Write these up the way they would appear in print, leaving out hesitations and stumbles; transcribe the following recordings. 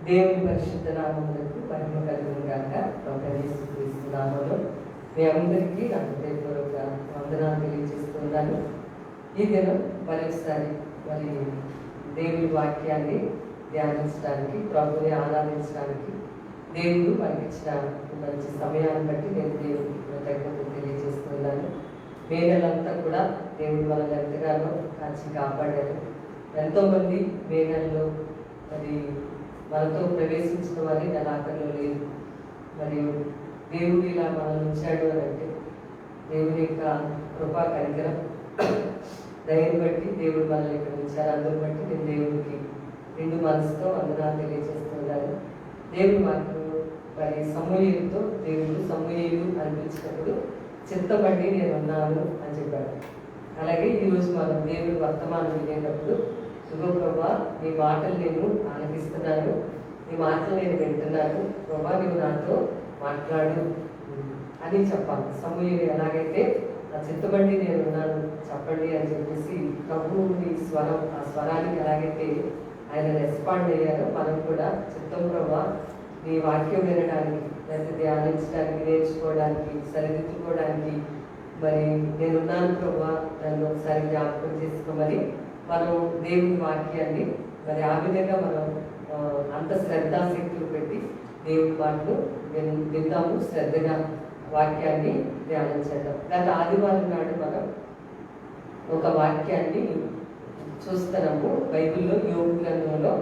దేవుని పరిశుద్ధ నామములకు మహిమ కలుగును గాక. ప్రభువైన యేసుక్రీస్తు నామములో మీ అందరికీ నా హృదయపూర్వక వందనాలు తెలియజేస్తున్నాను. ఈ దినం మరొకసారి దేవుని వాక్యాన్ని ధ్యానించడానికి, ప్రభుని ఆరాధించడానికి దేవుడు మనకిచ్చిన మంచి సమయాన్ని బట్టి నేను దేవుడికి కృతజ్ఞతలు తెలియజేస్తున్నాను. మే నెలంతా కూడా దేవుడు మనల్ని ఎంతగానో కాచి కాపాడారు. ఎంతోమంది మే నెలలో మనతో ప్రవేశించిన వారి నెలాఖరులో లేదు. మరియు దేవుడు ఇలా మనల్ని ఉంచాడు అని అంటే దేవుని యొక్క కృపా కనికరం దయని బట్టి దేవుడు మనల్ని ఇక్కడ ఉంచారు. అందుని బట్టి నేను దేవుడికి నిండు మనసుతో వందనాలు తెలియజేస్తున్నాను. దేవుడు మాకు సమూహలతో దేవుడు సమూహలు అనిపించినప్పుడు చిత్తపడి నేను ఉన్నాను అని చెప్పాడు. అలాగే ఈరోజు మనం దేవుడి వర్తమానం వినేటప్పుడు ఇదిగో ప్రభా, నీ మాటలు నేను ఆలకిస్తున్నాను, నీ మాటలు నేను వింటున్నాను, ప్రభా నువ్వు నాతో మాట్లాడు అని చెప్పాలి. సమూహలు ఎలాగైతే నా చిత్తపడి నేను ఉన్నాను చెప్పండి అని చెప్పేసి ప్రభువుని స్వరం, ఆ స్వరానికి ఎలాగైతే ఆయన రెస్పాండ్ అయ్యారో మనం కూడా చిత్తం ప్రభా నీ వాక్యం వినడానికి, లేకపోతే ధ్యానించడానికి, నేర్చుకోవడానికి, సరిదిద్దుకోవడానికి నేనున్నాను ప్రభా, నన్ను ఒకసారి జ్ఞాపకం చేసుకోమని మనం దేవుని వాక్యాన్ని ఆ విధంగా మనం అంత శ్రద్ధాశక్తులు పెట్టి దేవుని మాటలు విందాము, శ్రద్ధగా వాక్యాన్ని ధ్యానం చేద్దాం. గత ఆదివారం నాడు మనం ఒక వాక్యాన్ని చూస్తున్నాము. బైబిల్లో యోబు గ్రంథంలో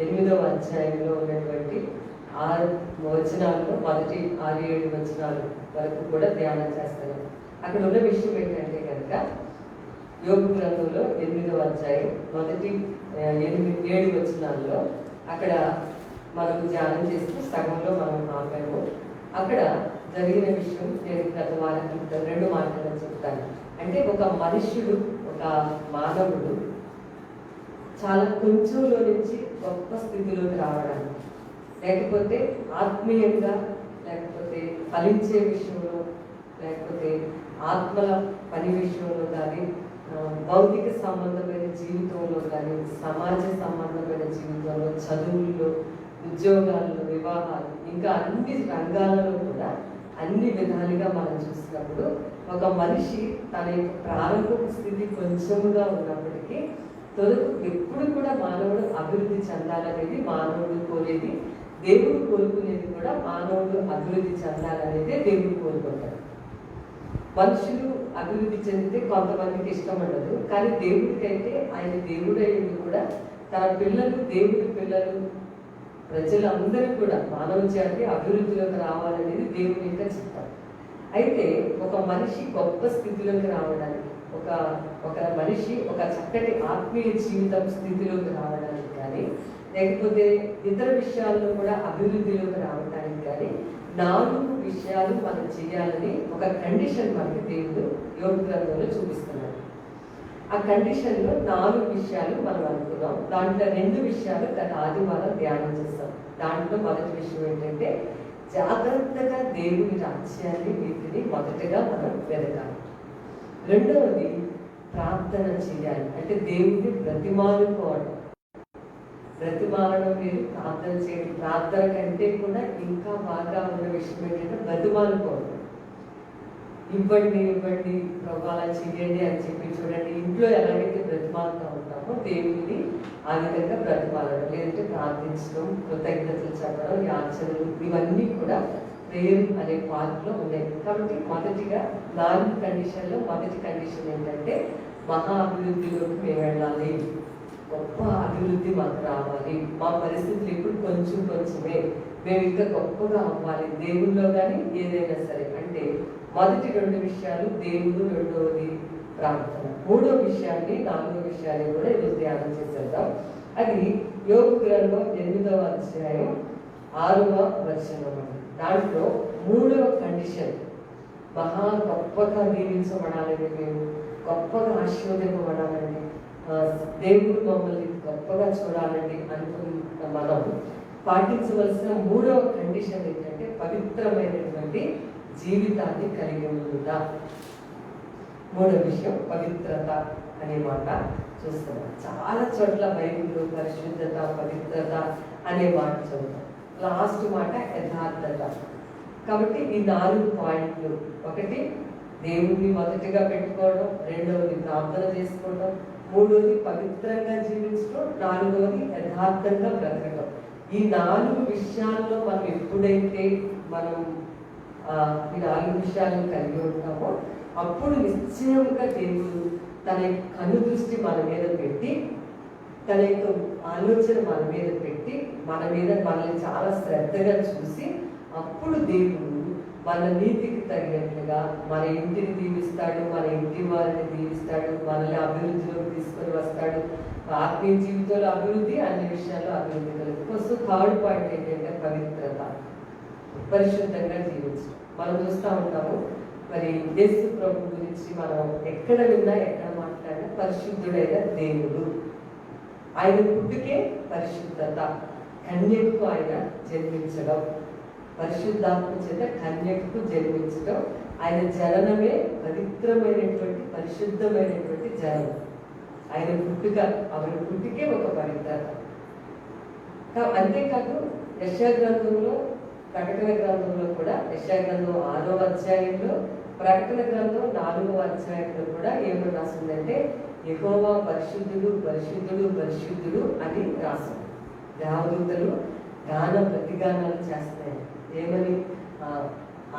8వ అధ్యాయంలో ఉన్నటువంటి 6 వచనాల్లో మొదటి 6-7 వచనాలు వరకు కూడా ధ్యానం చేస్తున్నాం. అక్కడ ఉన్న విషయం ఏంటంటే కనుక యోబు గ్రంథంలో 8వ అధ్యాయం మొదటి 7 వచనాల్లో అక్కడ మనం ధ్యానం చేస్తూ సగంలో మనం ఆపాము. అక్కడ జరిగిన విషయం నేను గత వారానికి 2 మాటలు చెప్తాను. అంటే ఒక మనుష్యుడు, ఒక మానవుడు చాలా కొంచెంలో నుంచి గొప్ప స్థితిలోకి రావడానికి, లేకపోతే ఆత్మీయంగా, లేకపోతే ఫలించే విషయంలో, లేకపోతే ఆత్మల పని విషయంలో కానీ, భౌతిక సంబంధమైన జీవితంలో కానీ, సమాజ సంబంధమైన జీవితంలో, చదువుల్లో, ఉద్యోగాల్లో, వివాహాలు, ఇంకా అన్ని రంగాలలో కూడా అన్ని విధాలుగా మనం చూసినప్పుడు ఒక మనిషి తన యొక్క ప్రారంభపు స్థితి కొంచెముగా ఉన్నప్పటికీ ఎప్పుడు కూడా మానవుడు అభివృద్ధి చెందాలనేది మానవుడు కోరేది. దేవుడు కోరుకునేది కూడా మానవుడు అభివృద్ధి చెందాలనేదే దేవుడు కోరుకుంటాడు. మనుషులు అభివృద్ధి చెందితే కొంతమందికి ఇష్టం ఉండదు, కానీ దేవుడికైతే ఆయన దేవుడైంది కూడా తన పిల్లలు, దేవుడి పిల్లలు, ప్రజలందరూ కూడా మానవ జాతి అభివృద్ధిలోకి రావాలనేది దేవుని యొక్క చిత్తం. అయితే ఒక మనిషి గొప్ప స్థితిలోకి రావడానికి, ఒక మనిషి ఒక చక్కటి ఆత్మీయ జీవితం స్థితిలోకి రావడానికి కానీ, లేకపోతే ఇతర విషయాల్లో కూడా అభివృద్ధిలోకి రావడానికి కానీ 4 విషయాలు మనం చేయాలని ఒక కండిషన్ మనకి దేవుడు యోబు గ్రంథంలో చూపిస్తున్నాడు. ఆ కండిషన్లో 4 విషయాలు మనం అనుకున్నాం. దాంట్లో 2 విషయాలు గత ఆదివారం ధ్యానం చేస్తాం. దాంట్లో మొదటి విషయం ఏంటంటే జాగ్రత్తగా దేవుని రాజ్యాన్ని, వీటిని మొదటగా మనం వెతకాలి. రెండవది ప్రార్థన చేయాలి. అంటే దేవుడిని బ్రతిమాలుకోవడం. బ్రతిమాలడం వేరు, ప్రార్థన చేయడం. ప్రార్థన కంటే కూడా ఇంకా బాగా ఉన్న విషయం ఏంటంటే బ్రతిమాలుకోవడం. ఇవ్వండి ప్రభు అలా చేయండి అని చెప్పి చూడండి. ఇంట్లో ఎలాగైతే బ్రతిమాలుతూ ఉంటామో దేవుడిని ఆ విధంగా బ్రతిమాలడం, లేదంటే ప్రార్థించడం, కృతజ్ఞతలు చెప్పడం, యాచనలు, ఇవన్నీ కూడా ప్రేయర్ అనే పార్ట్లో ఉన్నాయి. కాబట్టి మొదటిగా 4 కండిషన్లో మొదటి కండిషన్ ఏంటంటే మహా అభివృద్ధిలోకి మేము వెళ్ళాలి, గొప్ప అభివృద్ధి మాకు రావాలి, మా పరిస్థితులు ఇప్పుడు కొంచెమే, మేము ఇంకా గొప్పగా అవ్వాలి దేవుల్లో కానీ ఏదైనా సరే. అంటే మొదటి 2 విషయాలు దేవుడు, రెండవది ప్రార్థన. 3వ విషయాన్ని, 4వ విషయాన్ని కూడా ఈరోజు ధ్యానం చేసేద్దాం. అది యోబు గ్రంథం 8వ అధ్యాయం 6వ వచనం. దాంట్లో 3వ కండిషన్, మహా గొప్పగా దీవించబడాలని, మేము గొప్పగా ఆశీర్వదింపబడాలని, దేవుడు మమ్మల్ని గొప్పగా చూడాలండి అనుకున్న మనం పాటించవలసిన 3వ కండిషన్ ఏంటంటే పవిత్రమైనటువంటి జీవితాన్ని కలిగి ఉండుట. 3వ విషయం పవిత్రత అనే మాట చూస్తున్నాం. చాలా చోట్ల బైబిల్లో పరిశుద్ధత, పవిత్రత అనే మాట చదువుతాం. లాస్ట్ మాట యథార్థత. కాబట్టి ఈ 4 పాయింట్లు, ఒకటి దేవుడిని మొదటిగా పెట్టుకోవడం, రెండవది ప్రార్థన చేసుకోవడం, మూడవది పవిత్రంగా జీవించడం, నాలుగవది యథార్థంగా బ్రతకడం. ఈ 4 విషయాల్లో మనం ఎప్పుడైతే మనం ఈ 4 విషయాలను కలిగి ఉంటామో అప్పుడు నిశ్చయంగా దేవుడు తన కను దృష్టి మన మీద పెట్టి, తన యొక్క ఆలోచన మన మీద పెట్టి, మనల్ని చాలా శ్రద్ధగా చూసి, అప్పుడు దేవుడు మన నీతికి తగినట్లుగా మన ఇంటిని దీవిస్తాడు, మన ఇంటి వారిని దీవిస్తాడు, మనల్ని అభివృద్ధిలోకి తీసుకొని వస్తాడు. ఆత్మీయ జీవితంలో అభివృద్ధి, అన్ని విషయాల్లో అభివృద్ధి కలుగుతుంది. సో 3rd పాయింట్ ఏంటంటే పవిత్రత, పరిశుద్ధంగా జీవించడం. మనం చూస్తూ ఉంటాము, మరి యేసు ప్రభు గురించి మనం ఎక్కడ విన్నా, ఎక్కడ మాట్లాడినా పరిశుద్ధుడైన దేవుడు. ఆయన పుట్టుకే పరిశుద్ధత, కన్యకు ఆయన జన్మించడం, పరిశుద్ధాత్మ చేత కన్యకు జన్మించడం, ఆయన జననమే పవిత్రమైనటువంటి పరిశుద్ధమైనటువంటి జననం. ఆయన పుట్టుక, ఆయన పుట్టుకే ఒక పవిత్రత. అంతేకాదు యెషయా గ్రంథంలో, ప్రకటన గ్రంథంలో కూడా, యెషయా గ్రంథం 6వ అధ్యాయంలో, ప్రకటన గ్రంథం 4వ అధ్యాయంలో కూడా ఏమని రాసిందంటే యెహోవా పరిశుద్ధుడు, పరిశుద్ధుడు, పరిశుద్ధుడు అని రాసింది. దేవదూతలు గాన ప్రతిగానాలు చేస్తాయి. ఏమని?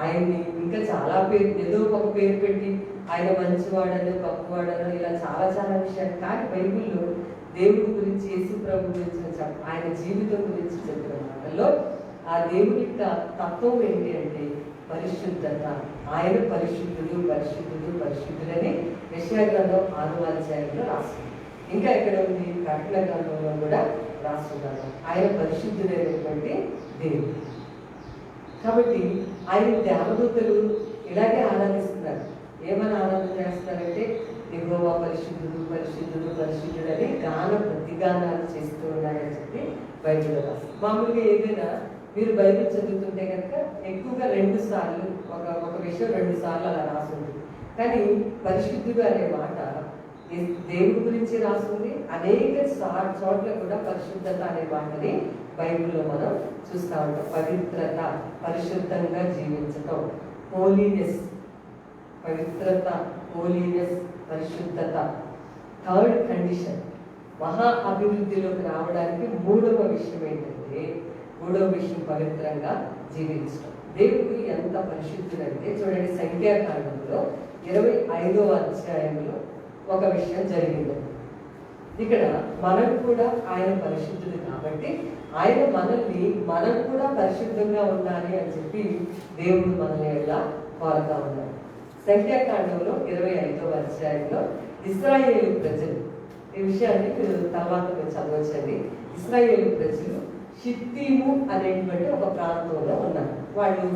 ఆయన్ని ఇంకా చాలా పేరు, ఏదో ఒక పేరు పెట్టి ఆయన మంచివాడను, గొప్పవాడను, ఇలా చాలా చాలా విషయాలు. కానీ బైబిల్లో దేవుడి గురించి, యేసు ప్రభు గురించి, ఆయన జీవితం గురించి చెప్పిన మాటల్లో ఆ దేవుడి యొక్క తత్వం ఏంటి అంటే పరిశుద్ధత. ఆయన పరిశుద్ధుడు, పరిశుద్ధుడు, పరిశుద్ధుడని యెషయా గ్రంథం 6వ అధ్యాయంలో రాస్తుంది. ఇంకా ఎక్కడ ఉంది? ప్రకటన గ్రంథంలో కూడా రాస్తున్నారు. ఆయన పరిశుద్ధుడైనటువంటి దేవుడు. కాబట్టి ఆయన దేవదూతలు ఇలాగే ఆరాధిస్తున్నారు. ఏమని ఆరాధన చేస్తున్నారంటే యెహోవా పరిశుద్ధుడు, పరిశుద్ధుడు, పరిశుద్ధుడని గాన ప్రతిగానాలు చేస్తూ ఉన్నారని చెప్పి బైబిల్లో రాస్తారు. మామూలుగా ఏదైనా మీరు బైబిల్ చదువుతుంటే కనుక ఎక్కువగా 2 సార్లు ఒక విషయం 2 సార్లు అలా రాస్తుంది. కానీ పరిశుద్ధుడు అనే మాట దేవుడి గురించి రాస్తుంది. అనేక చోట్ల కూడా పరిశుద్ధత అనే మాటని బైబిల్లో మనం చూస్తూ ఉంటాం. పవిత్రత, పరిశుద్ధంగా జీవించటం, హోలీనెస్, పవిత్రత, హోలీనెస్, పరిశుద్ధత. 3rd కండిషన్, మహా అభివృద్ధిలోకి రావడానికి 3వ విషయం ఏంటంటే, 3వ విషయం పవిత్రంగా జీవించడం. దేవుడు ఎంత పరిశుద్ధుడంటే చూడండి, సంఖ్యాకాండంలో 25వ అధ్యాయంలో ఒక విషయం జరిగింది. ఇక్కడ మనం కూడా ఆయన పరిశుద్ధుడు కాబట్టి ఆయన మనం కూడా పరిశుద్ధంగా ఉండాలి అని చెప్పి దేవుడు మనల్ని ఎలా కోరుతా ఉన్నారు. సంఖ్యాకాండంలో 25వ అధ్యాయంలో ఇశ్రాయేలు ప్రజలు, ఈ విషయాన్ని మీరు తర్వాత మీరు చదవచ్చండి. ఇశ్రాయేలు ప్రజలు షిత్తీము అనేటువంటి ఒక ప్రాంతంలో ఉన్నారు. వాళ్ళు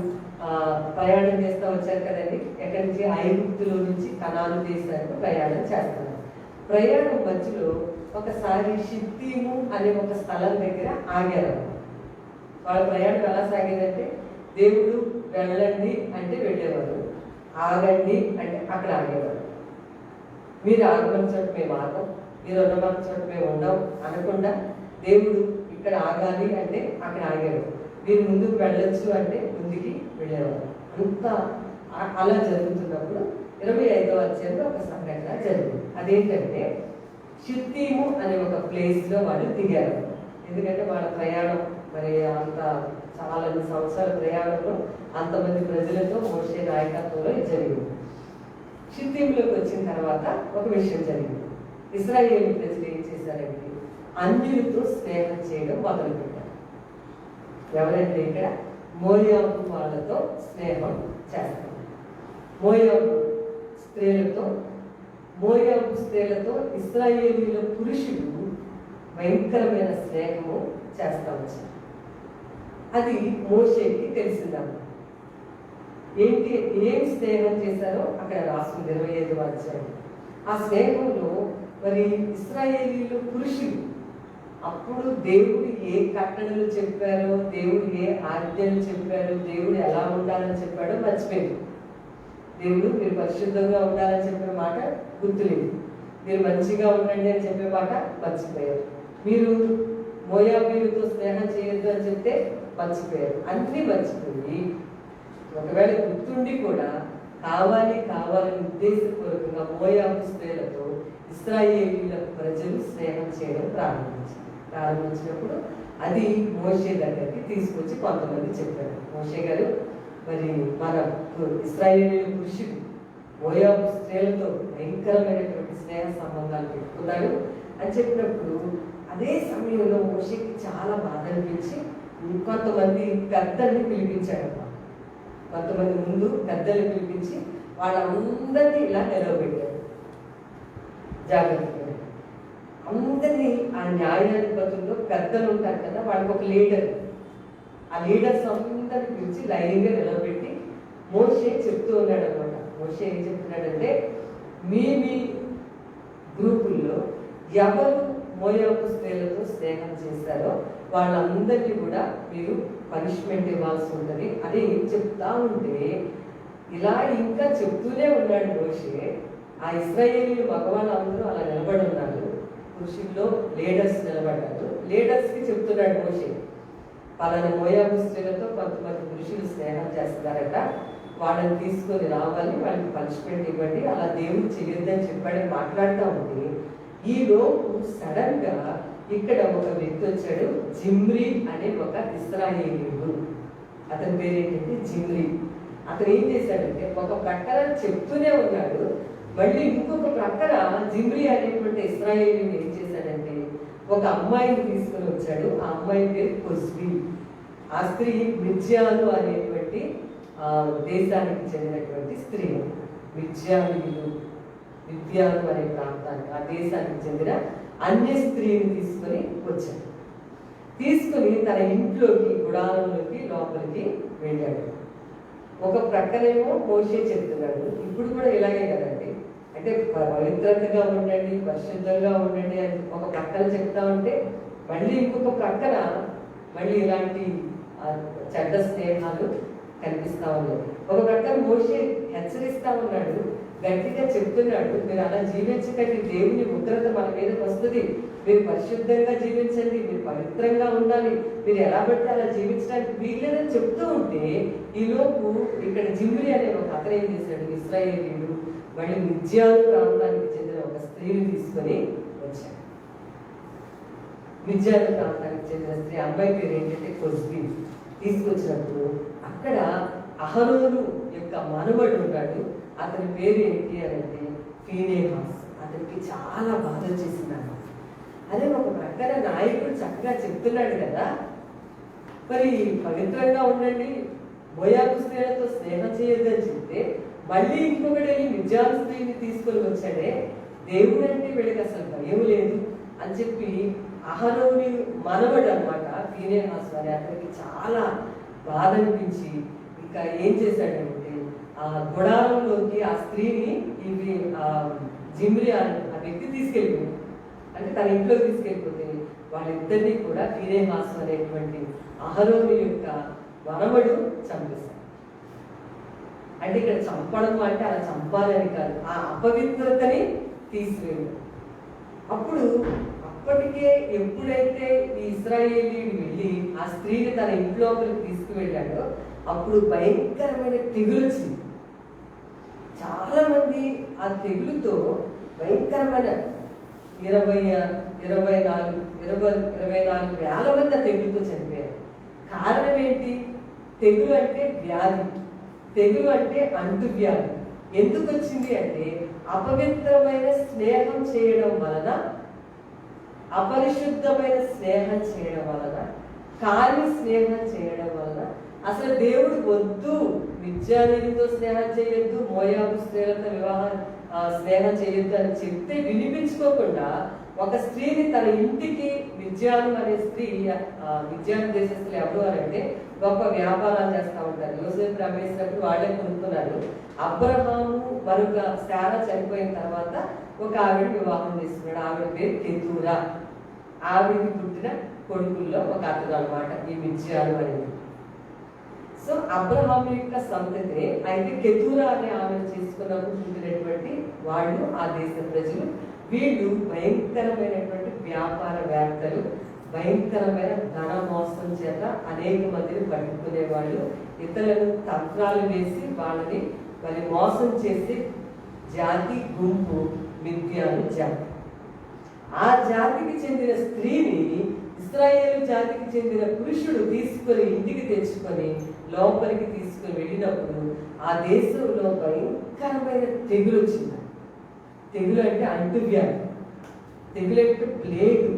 ప్రయాణం చేస్తూ వచ్చారు కదండి. ఎక్కడి నుంచి? ఐగుప్తులో నుంచి కనాను దేశానికి ప్రయాణం చేస్తున్నారు. ప్రయాణం మధ్యలో ఒకసారి షిత్తీము అనే ఒక స్థలం దగ్గర ఆగారు. వాళ్ళ ప్రయాణం ఎలా సాగేదంటే, దేవుడు వెళ్ళండి అంటే వెళ్ళేవారు, ఆగండి అంటే అక్కడ ఆగేవారు. మీరు ఆగమని చోట మేము ఆగం, మీరు ఉండమని చోట మేము ఉండం అనకుండా దేవుడు ఇక్కడ ఆగాలి అంటే అక్కడ ఆగేవారు. మీరు ముందుకు వెళ్ళొచ్చు అంటే ముందుకి వెళ్ళేవారు. అంతా అలా జరుగుతున్నప్పుడు 25వ అధ్యాయంలో ఒక సంఘటన జరిగింది. అదేంటంటే షిత్తీము అనే ఒక ప్లేస్లో వాళ్ళు దిగారు. ఎందుకంటే వాళ్ళ ప్రయాణం మరి అంత చాలా సంవత్సరాల ప్రయాణంలో అంతమంది ప్రజలతో మోషే నాయకత్వంలో జరిగింది. షిత్తీములోకి వచ్చిన తర్వాత ఒక విషయం జరిగింది. ఇశ్రాయేలు ప్రజలు ఏం చేశారంటే అన్యులతో స్నేహం చేయడం మొదలుపెట్టారు. ఎవరంటే ఇక్కడ మోయాబు వాళ్ళతో స్నేహం చేస్తారు. మోయాబు స్త్రీలతో ఇశ్రాయేలీల పురుషులు భయంకరమైన స్నేహము చేస్తా వచ్చారు. అది మోషేకి తెలిసిందన్న. ఏం స్నేహం చేశారో అక్కడ రాసుకుంది 25వ అధ్యాయం. ఆ స్నేహంలో మరి ఇశ్రాయేలీల పురుషులు అప్పుడు దేవుడు ఏ కట్టడలు చెప్పారో, దేవుడు ఏ ఆజ్ఞలు చెప్పారో, దేవుడు ఎలా ఉండాలని చెప్పాడో మర్చిపోయింది. దేవుడు మీరు పరిశుద్ధంగా ఉండాలని చెప్పిన మాట గుర్తులేదు. మీరు మంచిగా ఉండండి అని చెప్పే మాట మర్చిపోయారు. మీరు మోయాబీయులతో స్నేహం చేయొద్దు అని చెప్తే మర్చిపోయారు. అన్నీ మర్చిపోయి ఒకవేళ గుర్తుండి కూడా కావాలని ఉద్దేశపూర్వకంగా మోయాబు స్త్రీలతో ఇశ్రాయేలీయుల ప్రజలు స్నేహం చేయడం ప్రారంభించినప్పుడు అది మోషే దగ్గరికి తీసుకొచ్చి కొంతమంది చెప్పారు. మోషే గారు, మరి మన ఇశ్రాయేలీయుల పురుషుడు మోయాబు స్త్రీలతో భయంకరమైనటువంటి స్నేహ సంబంధాలు పెట్టుకున్నాడు అని చెప్పినప్పుడు అదే సమయంలో మోషేకి చాలా బాధ అనిపించి కొంతమంది పెద్దల్ని పిలిపించాడు. కొంతమంది ముందు పెద్దల్ని పిలిపించి వాళ్ళందరినీ ఇలా నిలవబెట్టాడు. జాగ్రత్తగా అందరినీ ఆ న్యాయాధిపతుల్లో పెద్దలు ఉంటారు కదా, వాళ్ళకి ఒక లీడర్, ఆ లీడర్స్ అందరినీ పిలిచి లైన్గా నిలబెట్టి మోషే చెప్తూ ఉన్నాడు అనమాట. మోషే ఏం చెప్తున్నాడంటే, మీ గ్రూపుల్లో ఎవరు మోయాబు స్త్రీలతో స్నేహం చేశారో వాళ్ళందరికీ కూడా మీరు పనిష్మెంట్ ఇవ్వాల్సి ఉంటుంది అని చెప్తా ఉంటే ఇలా ఇంకా చెప్తూనే ఉన్నాడు మోషే. ఆ ఇశ్రాయేలీయులు మగవాళ్ళందరూ అలా నిలబడి ఉన్నారు, పురుషుల్లో లీడర్స్ నిలబడ్డారు. లీడర్స్కి చెప్తున్నాడు మోషే, పలానా మోయాబు స్త్రీలతో కొంతమంది పురుషులు స్నేహం చేస్తున్నారట, వాళ్ళని తీసుకొని రావాలి, వాళ్ళకి పనిష్మెంట్ ఇవ్వండి, అలా దేవుడు చేయొద్దని చెప్పాడని మాట్లాడుతూ ఉంటే ఈ లోపు సడన్ గా ఇక్కడ ఒక వ్యక్తి వచ్చాడు. జిమ్రీ అనే ఒక ఇశ్రాయేలీయుడు, అతని పేరు ఏంటంటే జిమ్రీ. అతను ఏం చేశాడంటే ఒక ప్రక్కన చెప్తూనే ఉన్నాడు, మళ్ళీ ఇంకొక ప్రక్కన జిమ్రీ అనేటువంటి ఇశ్రాయేలీయుడు ఏం చేశాడంటే ఒక అమ్మాయిని తీసుకుని వచ్చాడు. ఆ అమ్మాయి పేరు కొజ్బీ. ఆ స్త్రీ మిర్జాను అనేటువంటి దేశానికి చెందినటువంటి స్త్రీ. మిర్జాను అనే ప్రాంతానికి, ఆ దేశానికి చెందిన అన్య స్త్రీని తీసుకొని వచ్చాడు. తీసుకుని తన ఇంట్లోకి గుడారంలోకి లోపలికి వెళ్ళాడు. ఒక ప్రక్కనేమో మోషే చెప్తున్నాడు, ఇప్పుడు కూడా ఇలాగే కదండి, అంటే పవిత్రతగా ఉండండి, పరిశుద్ధంగా ఉండండి అని ఒక ప్రక్కన చెప్తా ఉంటే మళ్ళీ ఇంకొక ప్రక్కన మళ్ళీ ఇలాంటి చెడ్డ స్నేహాలు కనిపిస్తా ఉన్నాయి. ఒక ప్రక్కన మోషే హెచ్చరిస్తా ఉన్నాడు, గట్టిగా చెప్తున్నాడు, మీరు అలా జీవించకండి, దేవుని ఉగ్రత మన మీదకి వస్తుంది, మీరు పరిశుద్ధంగా జీవించండి, మీరు పవిత్రంగా ఉండాలి, మీరు ఎలా పడితే అలా జీవించడానికి వీల్లేదని చెప్తూ ఉంటే ఈలోపు ఇక్కడ జిమ్రీ అనే ఒక అతను ఏం చేశాడు, ఇశ్రాయేలీయుడు మళ్ళీ మిర్జాను ప్రాంతానికి చెందిన ఒక స్త్రీని తీసుకొని వచ్చాడు. మిర్జాను ప్రాంతానికి చెందిన స్త్రీ, అమ్మాయి పేరు ఏంటంటే కొజ్బీ. తీసుకొచ్చినప్పుడు అక్కడ అహరోను యొక్క మనవడు ఉన్నాడు, అతని పేరు ఏంటి అని అంటే ఫీనేహాస్. అతనికి చాలా బాధ చేసినాడు. అదే ఒక ప్రక్కన నాయకుడు చక్కగా చెప్తున్నాడు కదా, మరి పవిత్రంగా ఉండండి, మోయాబు స్త్రీలతో స్నేహం చేయొద్దని చెప్తే మళ్ళీ ఇంకొకటి వెళ్ళి మిర్జాను స్త్రీని తీసుకొని వచ్చాడే, దేవుడు అంటే వీళ్ళకి అసలు భయం లేదు అని చెప్పి అహరోని మనవడు అనమాట ఫీనేహాస్ అని అతనికి చాలా బాధ అనిపించి ఇంకా ఏం చేశాడంటే ఆ గుడారంలోకి ఆ స్త్రీని ఇవి జిమ్రీ ఆ వ్యక్తి తీసుకెళ్ళిపోయింది. అంటే తన ఇంట్లోకి తీసుకెళ్ళిపోతే వాళ్ళిద్దరినీ కూడా ఫీనేహాస్ అనేటువంటి అహరోని యొక్క మనవడు చంపేశాడు. అంటే ఇక్కడ చంపడం అంటే అలా చంపాలని కాదు, ఆ అపవిత్రతని తీసివేయడం. అప్పటికే ఎప్పుడైతే ఈ ఇశ్రాయేలీయుడు వెళ్ళి ఆ స్త్రీని తన ఇంట్లోకి తీసుకువెళ్ళాడో అప్పుడు భయంకరమైన తెగులు వచ్చింది. చాలా మంది ఆ తెగులుతో భయంకరమైన 24,000 మంది ఆ తెగులుతో చనిపోయారు. కారణం ఏంటి? తెగులు అంటే వ్యాధి, తెగులు అంటే అంటువ్యాధి. ఎందుకు వచ్చింది అంటే అపవిత్రమైన స్నేహం చేయడం వలన, అపరిశుద్ధమైన స్నేహం చేయడం వలన, కాని స్నేహం చేయడం వలన, అసలు దేవుడు వద్దు, మిర్జానుతో స్నేహం చేయొద్దు, మోయాబు స్త్రీలతో స్నేహం చేయొద్దు అని చెప్తే వినిపించుకోకుండా ఒక స్త్రీని తన ఇంటికి, మిర్జాను అనే స్త్రీ, మిర్జాను దేశస్తులు ఎవరు అని అంటే గొప్ప వ్యాపారాలు చేస్తూ ఉంటారు. యోసేపు రమేసినప్పుడు వాళ్ళే కొనుక్కున్నారు. అబ్రహాము మరొక శారా చనిపోయిన తర్వాత ఒక ఆవిడ వివాహం చేసుకున్నాడు. ఆవిడ పేరు కెతూరా. ఆవిడికి పుట్టిన కొడుకుల్లో ఒక అతను అనమాట ఈ మిర్జాను అనేది. సో అబ్రహాము యొక్క సంతతే. అయితే కెతూరా అనే ఆమెను చేసుకున్నప్పుడు పుట్టినటువంటి వాళ్ళు ఆ దేశ ప్రజలు వీళ్ళు భయంకరమైనటువంటి వ్యాపారవేత్తలు, భయంకరమైన ధన మోసం చేత అనేక మందిని పట్టుకునే వాళ్ళు, ఇతరులను తంత్రాలు వేసి వాళ్ళని మరి మోసం చేసే జాతి గుంపు మిద్యాను జాతి. ఆ జాతికి చెందిన స్త్రీని ఇశ్రాయేలు జాతికి చెందిన పురుషుడు తీసుకొని ఇంటికి తెచ్చుకొని లోపలికి తీసుకొని వెళ్ళినప్పుడు ఆ దేశంలో భయంకరమైన తెగులు వచ్చింది. తెగులు అంటే అంటువ్యాధి, తెగులు అంటే ప్లేగు,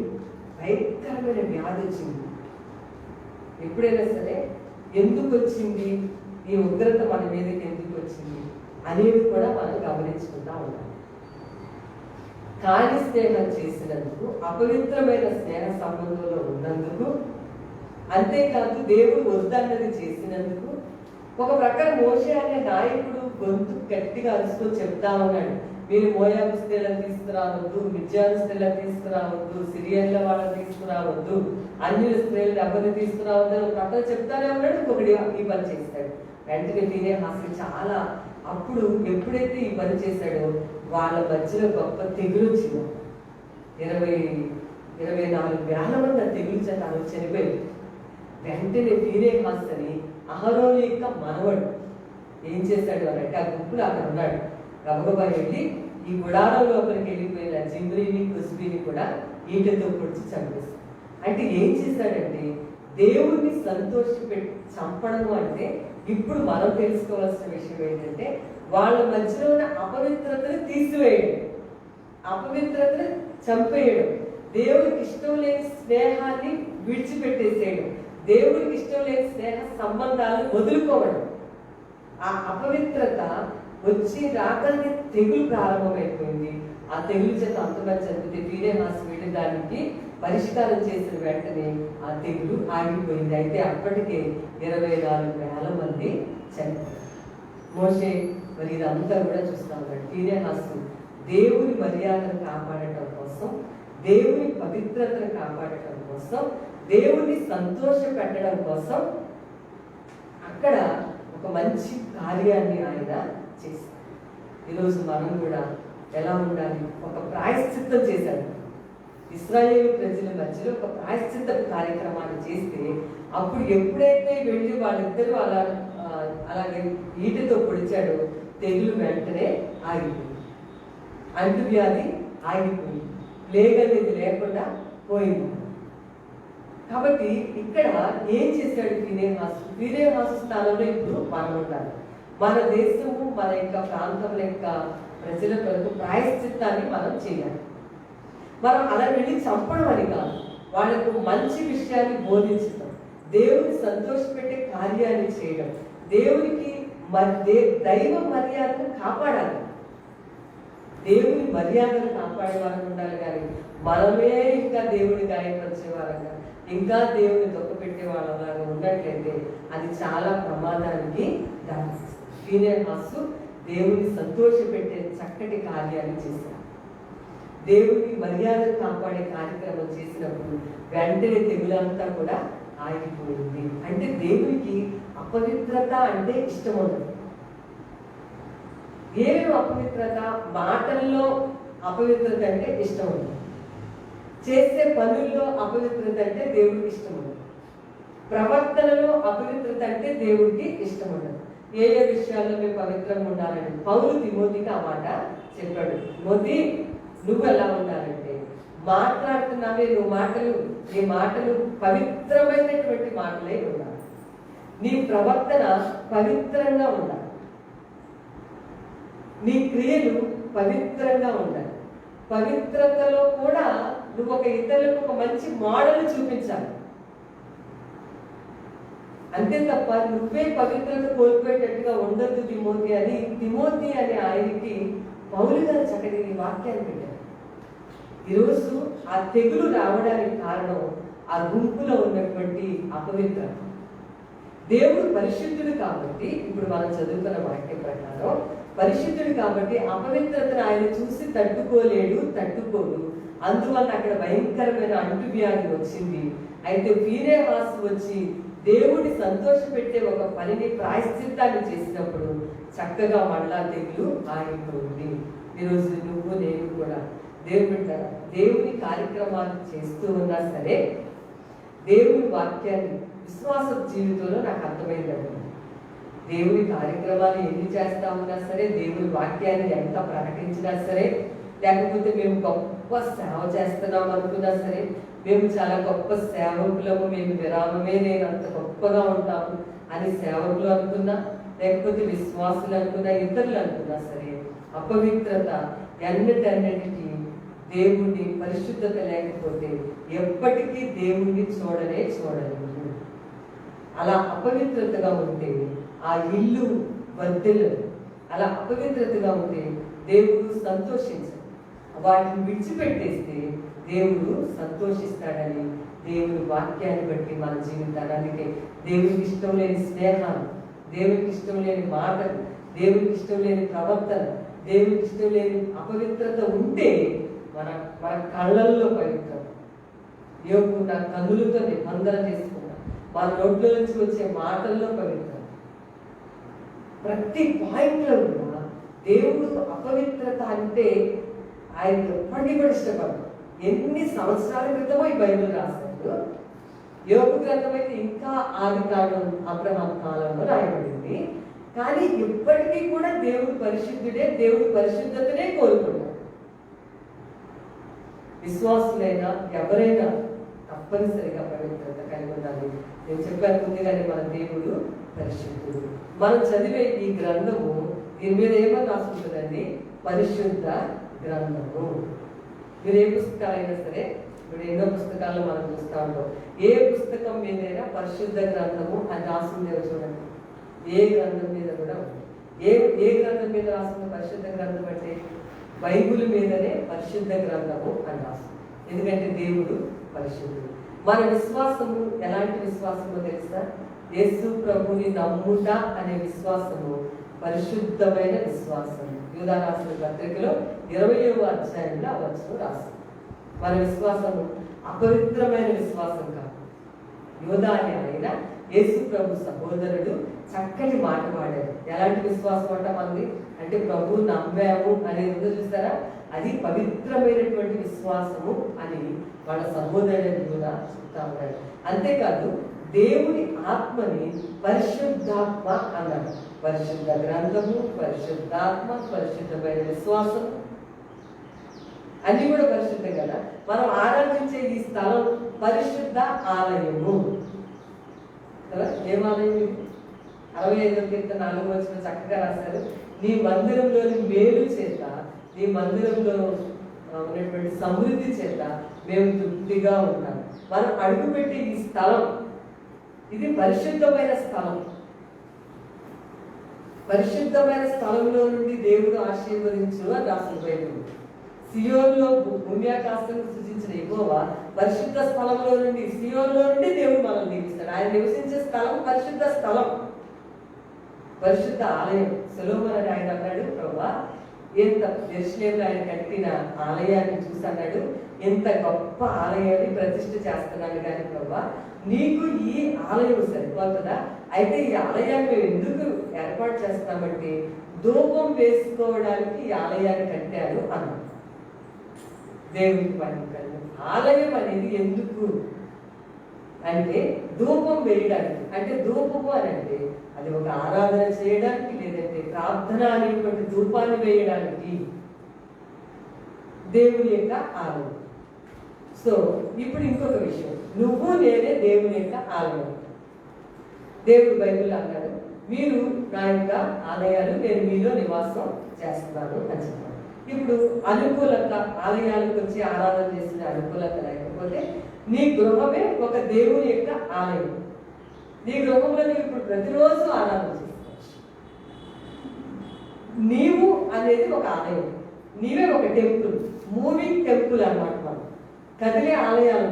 భయంకరమైన వ్యాధి వచ్చింది. ఎప్పుడైనా సరే ఎందుకు వచ్చింది, ఈ ఉగ్రత మన మీదకి ఎందుకు వచ్చింది అనేది కూడా మనం గమనించుకుంటా ఉండాలి. కాని స్నేహం చేసినందుకు, అపవిత్రమైన స్నేహ సంబంధంలో ఉన్నందుకు, అంతేకాదు దేవుడు వద్దన్నది చేసినందుకు, ఒక ప్రకారం మోషే అనే నాయకుడు గొంతు గట్టిగా అరుచుకొని చెప్తా ఉన్నాడు, మీరు మోయాబు స్త్రీలను తీసుకురావద్దు, మిద్యాను స్త్రీలను తీసుకురావద్దు, సిరియన్ల వాళ్ళని తీసుకురావద్దు, అన్యుల స్త్రీలను ఎవరిని తీసుకురావద్దు అని ప్రకారం చెప్తానే ఉన్నాడు. ఇంకొకటి ఈ పని చేస్తాడు. వెంటనే ఫీనెహాసు చాలా, అప్పుడు ఎప్పుడైతే ఈ పని చేశాడో వాళ్ళ మధ్యలో గొప్ప తెగులు వచ్చింది. 24,000 మంది ఆ తెగులు చేత చనిపోయింది. వెంటనే ఫీనెహాసు అని అహరోను యొక్క మనవడు ఏం చేశాడు అంటే ఆ గుంపులు అక్కడ ఉన్నాడు. గబగబా వెళ్ళి ఈ గుడారం లోపలికి వెళ్ళిపోయిన జిమ్రీని కుస్బీని కూడా ఈటతో పొడిచి చంపేస్తాడు. అంటే ఏం చేశాడంటే దేవుణ్ణి సంతోషపెట్టి చంపడము అంటే ఇప్పుడు మనం తెలుసుకోవాల్సిన విషయం ఏంటంటే వాళ్ళ మధ్యలో ఉన్న అపవిత్రతను తీసివేయడం, అపవిత్రతను చంపేయడం, దేవుడికి ఇష్టం లేని స్నేహాన్ని విడిచిపెట్టేసేయడం, దేవుడికి ఇష్టం లేని స్నేహ సంబంధాలను వదులుకోవడం. ఆ అపవిత్రత వచ్చి రాగానే తెగులు ప్రారంభమైపోయింది. ఆ తెగులు చేత అంతమంది చదివితే ఫీనెహాసు వెళ్ళి దానికి పరిష్కారం చేసిన వెంటనే ఆ తెగులు ఆగిపోయింది. అయితే అప్పటికే 24,000 మంది చనిపోయారు. మోషే మరి ఇదంతా కూడా చూస్తా ఉన్నాడు. ఫీనెహాసు దేవుని మర్యాదను కాపాడటం కోసం, దేవుని పవిత్రతను కాపాడటం కోసం, దేవుని సంతోష పెట్టడం కోసం అక్కడ ఒక మంచి కార్యాన్ని ఆయన చేశాడు. ఈరోజు మనం కూడా ఎలా ఉండాలి, ఒక ప్రాయశ్చిత్తం చేశాడు. ఇశ్రాయేలు ప్రజల మధ్యలో ఒక ప్రాయశ్చిత్త కార్యక్రమాన్ని చేస్తే అప్పుడు ఎప్పుడైతే వెళ్ళి వాళ్ళిద్దరూ అలాగే ఈటతో పొడిచాడో తెగులు వెంటనే ఆగిపోయింది, అంటువ్యాధి ఆగిపోయింది, ప్లేగ్ అనేది లేకుండా పోయింది. కాబట్టి ఇక్కడ ఏం చేశాడు ఫీనెహాసు స్థానంలో ఇప్పుడు మనం ఉండాలి. మన దేశము, మన యొక్క ప్రాంతం యొక్క ప్రజల కొరకు ప్రాయశ్చిత్తాన్ని మనం చేయాలి. మనం అలా వెళ్ళి చంపడం అని కాదు, వాళ్ళకు మంచి విషయాన్ని బోధించడం, దేవుని సంతోషపెట్టే కార్యాన్ని చేయడం, దేవునికి దైవ మర్యాదను కాపాడాలి. దేవుని మర్యాదను కాపాడే వారు ఉండాలి. కానీ మనమే ఇంకా దేవుని గాయపరిచే వారంగా, ఇంకా దేవుని దొక్కపెట్టే వాళ్ళలాగా ఉన్నట్లయితే అది చాలా ప్రమాదానికి దారితీస్తుంది. ఫీనెహాసు దేవుని సంతోషపెట్టే చక్కటి కార్యాన్ని చేశారు. దేవుని మర్యాద కాపాడే కార్యక్రమం చేసినప్పుడు వెంటనే తెగులంతా కూడా ఆగిపోయింది. అంటే దేవునికి అపవిత్రత అంటే ఇష్టం ఉండదు. ఏమేమి అపవిత్రత? మాటల్లో అపవిత్రత అంటే ఇష్టం ఉండదు, చేసే పనుల్లో అపవిత్రత అంటే దేవుడికి ఇష్టం ఉండదు, ప్రవర్తనలో అపవిత్రత అంటే దేవుడికి ఇష్టం ఉండదు. ఏ ఏ విషయాల్లో మేము పవిత్రంగా ఉండాలని పౌలు తిమోతికి ఆ మాట చెప్పాడు. తిమోతి, నువ్వు ఎలా ఉండాలంటే మాట్లాడుతున్నావే నీ మాటలు పవిత్రమైనటువంటి మాటలై ఉండాలి, నీ ప్రవర్తన పవిత్రంగా ఉండాలి, నీ క్రియలు పవిత్రంగా ఉండాలి. పవిత్రతలో కూడా నువ్వు ఒక ఇతరులకు ఒక మంచి మోడల్ చూపించాలి. అంతే తప్ప నువ్వే పవిత్రత కోల్పోయేటట్టుగా ఉండద్దు తిమోతి అనే ఆయనకి పౌలు గారు చక్కటి వాక్యాన్ని పెట్టారు. ఈరోజు ఆ తెగులు రావడానికి కారణం ఆ గుంపులో ఉన్నటువంటి అపవిత్రత. దేవుడు పరిశుద్ధుడు కాబట్టి, ఇప్పుడు మనం చదువుతున్న వాక్యం ప్రకారం పరిశుద్ధుడు కాబట్టి అపవిత్రతను ఆయన చూసి తట్టుకోడు. అందువల్ల అక్కడ భయంకరమైన అంటువ్యాధి వచ్చింది. అయితే ఫీనెహాసు వచ్చి దేవుడిని సంతోషపెట్టే ఒక పనిని ప్రాయశ్చిత్తాన్ని చేసినప్పుడు చక్కగా మళ్ళా తెగులు ఆగిపోయింది. ఈరోజు నువ్వు నేను కూడా దేవుని కార్యక్రమాలు చేస్తూ ఉన్నా సరే దేవుని వాక్యాన్ని విశ్వాస జీవితంలో నాకు అర్థమైందండి. దేవుని కార్యక్రమాలు ఎన్ని చేస్తా ఉన్నా సరే, దేవుని వాక్యాన్ని ఎంత ప్రకటించినా సరే, లేకపోతే మేము గొప్ప సేవ చేస్తున్నాం అనుకున్నా సరే, మేము చాలా గొప్ప సేవకులము, మేము విరామమే నేను అంత గొప్పగా ఉంటాము అని సేవకులు అనుకున్నా, లేకపోతే విశ్వాసులు అనుకున్నా, ఇతరులు అనుకున్నా సరే, అపవిత్రత ఎన్నిటన్నిటికీ దేవుణ్ణి పరిశుద్ధత లేకపోతే ఎప్పటికీ దేవుణ్ణి చూడలేదు. అలా అపవిత్రతగా ఉంటే ఆ ఇల్లు వర్ధిల్లు. అలా అపవిత్రతగా ఉంటే దేవుడు సంతోషించడు. వాటిని విడిచిపెట్టేస్తే దేవుడు సంతోషిస్తాడని దేవుని వాక్యాన్ని బట్టి మన జీవితాన్ని, అందుకే దేవునికి ఇష్టం లేని స్నేహాలు, దేవునికి ఇష్టం లేని మాటలు, దేవునికి ఇష్టం లేని ప్రవర్తన, దేవునికి ఇష్టం లేని అపవిత్రత ఉంటే మన కళ్ళల్లో పవిత్రం. యోగు నా కన్నులతో నిబంధన చేసుకున్నా, మన నోట్లో నుంచి వచ్చే మాటల్లో పవిత్రం. ప్రతి పాయింట్లో కూడా దేవుడు అపవిత్రత అంటే ఆయన ఎప్పటికీ కూడా ఇష్టపడతాడు. ఎన్ని సంవత్సరాల క్రితమో ఈ బైబిల్ రాశాడు. యోగు గ్రంథం అయితే ఇంకా ఆది కాలం అబ్రహాం కాలంలో రాయబడింది. కానీ ఇప్పటికీ కూడా దేవుడు పరిశుద్ధుడే, దేవుడు పరిశుద్ధతనే కోరుకుంటాడు. విశ్వాసులైనా ఎవరైనా తప్పనిసరిగా పవిత్రత కలిగి ఉండాలి. నేను చెప్పాను ముందుగానే మన దేవుడు పరిశుద్ధుడు. మనం చదివే ఈ గ్రంథము దీని మీద ఏమని రాసుకుంటుందండి? పరిశుద్ధ గ్రంథము. మీరు ఏ పుస్తకాలైనా సరే, ఇప్పుడు ఎన్నో పుస్తకాల్లో మనం చూస్తూ ఉంటాం. ఏ పుస్తకం మీదైనా పరిశుద్ధ గ్రంథము అని రాసిందేమో చూడండి. ఏ గ్రంథం మీద కూడా ఏ గ్రంథం మీద రాసిన పరిశుద్ధ గ్రంథం అంటే బైబిల్ మీదనే పరిశుద్ధ గ్రంథము అని రాస్తుంది. ఎందుకంటే దేవుడు పరిశుద్ధుడు. మన విశ్వాసము ఎలాంటి విశ్వాసమో తెలుసా? యేసు ప్రభుని నమ్ముట అనే విశ్వాసము పరిశుద్ధమైన విశ్వాసం. యూదా రాసిన పత్రికలో 20వ అధ్యాయంలో అవచ్చును రాస్తుంది. మన విశ్వాసము అపవిత్రమైన విశ్వాసం కాదు. యూదా అనే ఆయన యేసు ప్రభు సహోదరుడు చక్కటి మాట వాడాడు. ఎలాంటి విశ్వాసం అంట మనది అంటే ప్రభు నమ్మాము అనేది ఉందో చూస్తారా, అది పవిత్రమైనటువంటి విశ్వాసము అని వాళ్ళ సహోదరుడు కూడా చెప్తా ఉన్నాడు. అంతేకాదు దేవుని ఆత్మని పరిశుద్ధాత్మ అన్నాడు. పరిశుద్ధ గ్రంథము, పరిశుద్ధాత్మ, పరిశుద్ధమైన విశ్వాసం అన్ని కూడా పరిశుద్ధం కదా. మనం ఆరాధించే ఈ స్థలం పరిశుద్ధ ఆలయము కదా. ఏమాలయం ఇది? 65వ కీర్తన 4వ వచనం చక్కగా రాశారు. నీ మందిరంలోని మేలు చేత, నీ మందిరంలో ఉన్నటువంటి సమృద్ధి చేత మేము తృప్తిగా ఉంటాం. మనం అడుగుపెట్టే ఈ స్థలం ఇది పరిశుద్ధమైన స్థలం. పరిశుద్ధమైన స్థలంలో నుండి దేవుడు ఆశీర్వదించు అని రాసిన బైబిల్. సియోనులో భూమ్యాకాశాలను సృజించిన యెహోవా పరిశుద్ధ స్థలంలో నుండి, సియోనులో నుండి దేవుడు మనల్ని నియమిస్తాడు. ఆయన నివసించే స్థలం పరిశుద్ధ స్థలం, పరిశుద్ధ ఆలయం. సొలొమోను అని ఆయన అన్నాడు, ప్రభువా ఎంత యెరూషలేములో ఆయన కట్టిన ఆలయాన్ని చూసి అన్నాడు, ఎంత గొప్ప ఆలయాన్ని ప్రతిష్ఠ చేస్తున్నాను కానీ ప్రభువా నీకు ఈ ఆలయం సరిపోతుందా? అయితే ఈ ఆలయాన్ని మేము ఎందుకు ఏర్పాటు చేస్తామంటే ధూపం వేసుకోవడానికి ఈ ఆలయాన్ని కట్టాను అన్నాడు. దేవునికి పని ఆలయం అనేది ఎందుకు అంటే ధూపం వేయడానికి. అంటే ధూపము అని అంటే అది ఒక ఆరాధన చేయడానికి, లేదంటే ప్రార్థన అనేటువంటి ధూపాన్ని వేయడానికి దేవుని యొక్క ఆలయం. సో ఇప్పుడు ఇంకొక విషయం, నువ్వు నేనే దేవుని యొక్క ఆలయం. దేవుడు బైబిల్ అన్నాడు, మీరు నా యొక్క ఆలయాలు, నేను మీలో నివాసం చేస్తున్నాను అని చెప్పాను. ఇప్పుడు అనుకూలత, ఆలయాలకు వచ్చి ఆరాధన చేసిన అనుకూలత లేకపోతే నీ గృహమే ఒక దేవుని యొక్క ఆలయం. నీ గృహంలో నీవు ఇప్పుడు ప్రతిరోజు ఆరాధన చేసుకోవచ్చు. నీవు అనేది ఒక ఆలయం, నీవే ఒక టెంపుల్, మూవింగ్ టెంపుల్ అన్నమాట. మనం కదిలే ఆలయాలు,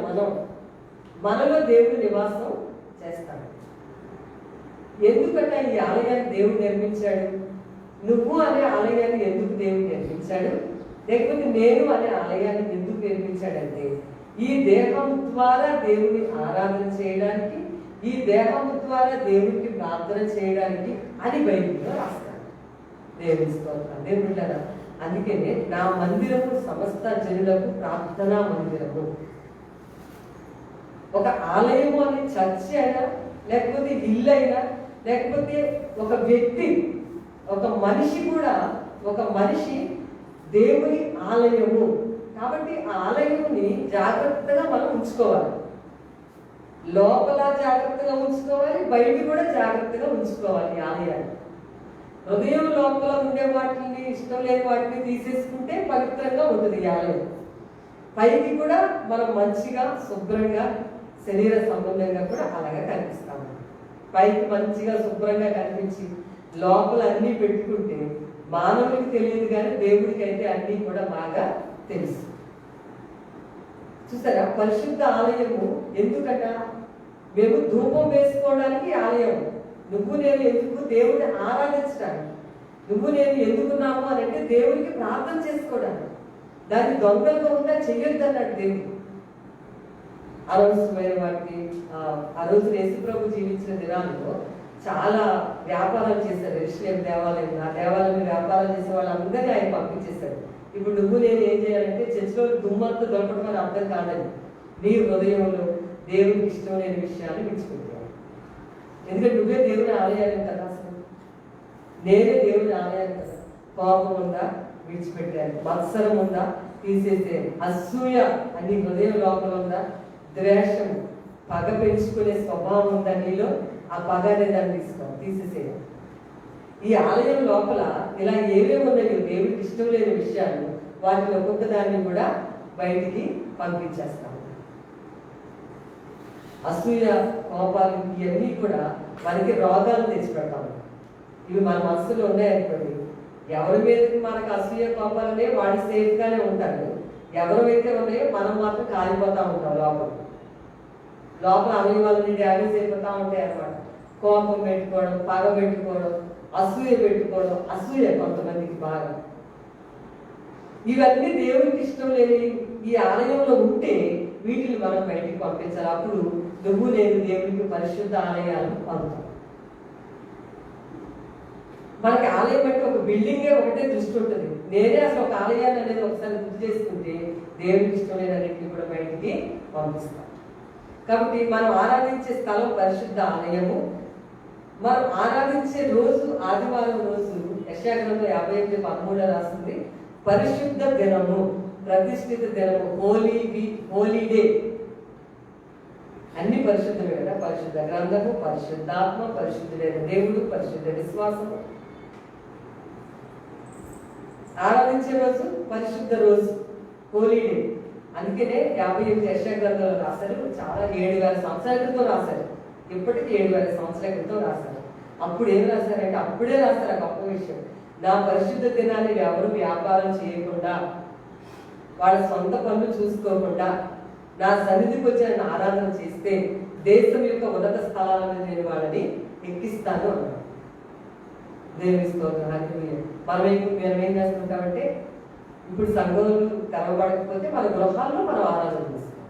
మనలో దేవుడు నివాసం చేస్తాడు. ఎందుకంటే ఈ ఆలయాన్ని దేవుడు నిర్మించాడు? నువ్వు అనే ఆలయాన్ని ఎందుకు దేవుడు నిర్మించాడు? లేకపోతే నేను అనే ఆలయాన్ని ఎందుకు నిర్మించాడంటే ఈ దేహం ద్వారా దేవుని ఆరాధన చేయడానికి, ఈ దేహం ద్వారా దేవునికి ప్రార్థన చేయడానికి అని బైబిల్లో రాస్తాడు. దేవుని స్తోత్రం. దేవుడు అందుకనే నా మందిరము సమస్త జనులకు ప్రార్థనా మందిరము. ఒక ఆలయము అనే చర్చ్ అయినా, లేకపోతే ఇల్లు అయినా, లేకపోతే ఒక వ్యక్తి, ఒక మనిషి కూడా, ఒక మనిషి దేవుని ఆలయము. కాబట్టి ఆ ఆలయముని జాగ్రత్తగా మనం ఉంచుకోవాలి. లోపల జాగ్రత్తగా ఉంచుకోవాలి, బయట కూడా జాగ్రత్తగా ఉంచుకోవాలి. ఆలయాన్ని హృదయం లోపల ఉండే వాటిని, ఇష్టం లేని వాటిని తీసేసుకుంటే పవిత్రంగా ఉంటుంది ఈ ఆలయం. పైకి కూడా మనం మంచిగా శుభ్రంగా శరీర సంబంధంగా కూడా అలాగే కనిపిస్తాము. పైకి మంచిగా శుభ్రంగా కనిపించి లోపల అన్నీ పెట్టుకుంటే మానవుడికి తెలియదు, కానీ దేవుడికి అయితే అన్నీ కూడా బాగా తెలుసు. చూసారా, పరిశుద్ధ ఆలయము ఎందుకట? మేము ధూపం వేసుకోవడానికి ఆలయం. నువ్వు నేను ఎందుకు? దేవుడిని ఆరాధించడానికి. నువ్వు నేను ఎందుకున్నాము అని అంటే దేవుడికి ప్రార్థన చేసుకోవడానికి. దాన్ని దొంగలుగా ఉందా చెయ్యొద్దు అన్నాడు దేవుడు. అనవసరమైన వాటిని ఆ రోజు యేసుప్రభు జీవించిన దినాల్లో చాలా వ్యాపారాలు చేశారు. యెరూషలేము దేవాలయం, ఆ దేవాలయం వ్యాపారాలు చేసే వాళ్ళందరినీ ఆయన పంపించేశారు. ఇప్పుడు నువ్వు నేను ఏం చేయాలంటే చర్చిలో దుమ్మంతా దొరకడం అని అర్థం కాదని నీ హృదయంలో దేవుడికి ఇష్టం లేని విషయాన్ని విడిచిపెట్టావు. ఎందుకంటే నువ్వే దేవుని ఆలయాన్ని కదా, అసలు నేనే దేవుని ఆలయాన్ని కదా. కోపం ఉందా విడిచిపెట్టాను, మత్సరం ఉందా తీసేసే, అసూయ అన్ని హృదయం లోపల ఉందా, ద్వేషం పగ పెంచుకునే స్వభావం ఉందా నీలో, ఆ పగ అనే దాన్ని తీసేసేయాలి. ఈ ఆలయం లోపల ఇలా ఏమేమి ఉన్నాయో దేవుడికి ఇష్టం లేని విషయాలు, వాటిని ఒక్కొక్క దాన్ని కూడా బయటికి పంపించేస్తాం. అసూయ, కోపాలు ఇవన్నీ కూడా మనకి రోగాలు తెచ్చిపెడతాము. ఇవి మన మనసులో ఉన్నాయనుకోండి, ఎవరి మీదకి మనకు అసూయ కోపాలనే వాడు సేఫ్గానే ఉంటాడు. ఎవరైతే ఉన్నాయో మనం మాత్రం కాలిపోతూ ఉంటాం. లోపల అవయవాలని డ్యామేజ్ అయిపోతూ ఉంటాయి అన్నమాట. కోపం పెట్టుకోవడం, పగ పెట్టుకోవడం, అసూయ పెట్టుకోవడం, అసూయ కొంతమందికి బాగా. ఇవన్నీ దేవుడికి ఇష్టం లేని ఈ ఆలయంలో ఉంటే వీటిని మనం బయటికి పంపించాలి. అప్పుడు నువ్వు నేను దేవుడికి పరిశుద్ధ ఆలయాలను పొందుతాం. మనకి ఆలయం అంటే ఒక బిల్డింగే ఒకటే దృష్టి ఉంటుంది. నేనే అసలు ఒక ఆలయాన్ని అనేది ఒకసారి గుర్తు చేసుకుంటే దేవుడికి ఇష్టం లేదన్నింటినీ కూడా బయటికి పంపిస్తాం. కాబట్టి మనం ఆరాధించే స్థలం పరిశుద్ధ ఆలయము. మనం ఆరాధించే రోజు ఆదివారం రోజు యెషయా గ్రంథం 51:13 రాస్తుంది, పరిశుద్ధ దినము, ప్రతిష్ఠిత దినము, హోలీడే. అన్ని పరిశుద్ధమే కదా. పరిశుద్ధ గ్రంథము, పరిశుద్ధాత్మ, పరిశుద్ధుడైన దేవుడు, పరిశుద్ధ విశ్వాసము. ఆరాధించే రోజు పరిశుద్ధ రోజు, హోలీడే. అందుకనే 58 యెషయా గ్రంథంలో రాశారు. చాలా 7,000 సంవత్సరాల క్రితం రాశారు. ఇప్పటికీ 7,000 సంవత్సరాల క్రితం రాశారు. అప్పుడు ఏం రాశారంటే, అప్పుడే రాశారు ఆ గొప్ప విషయం. నా పరిశుద్ధ దినాన్ని ఎవరు వ్యాపారం చేయకుండా, వాళ్ళ సొంత పనులు చూసుకోకుండా నా సన్నిధికి వచ్చి నన్ను ఆరాధన చేస్తే దేశం యొక్క ఉన్నత స్థలాల మీద నేను వాళ్ళని ఎక్కిస్తాను అన్నాడు. దేవుని స్తోత్రం. మనం ఏం చేస్తుంటామంటే, ఇప్పుడు సంఘంలో తెరవబడకపోతే మన గృహాల్లో మనం ఆరాధన చేస్తాం.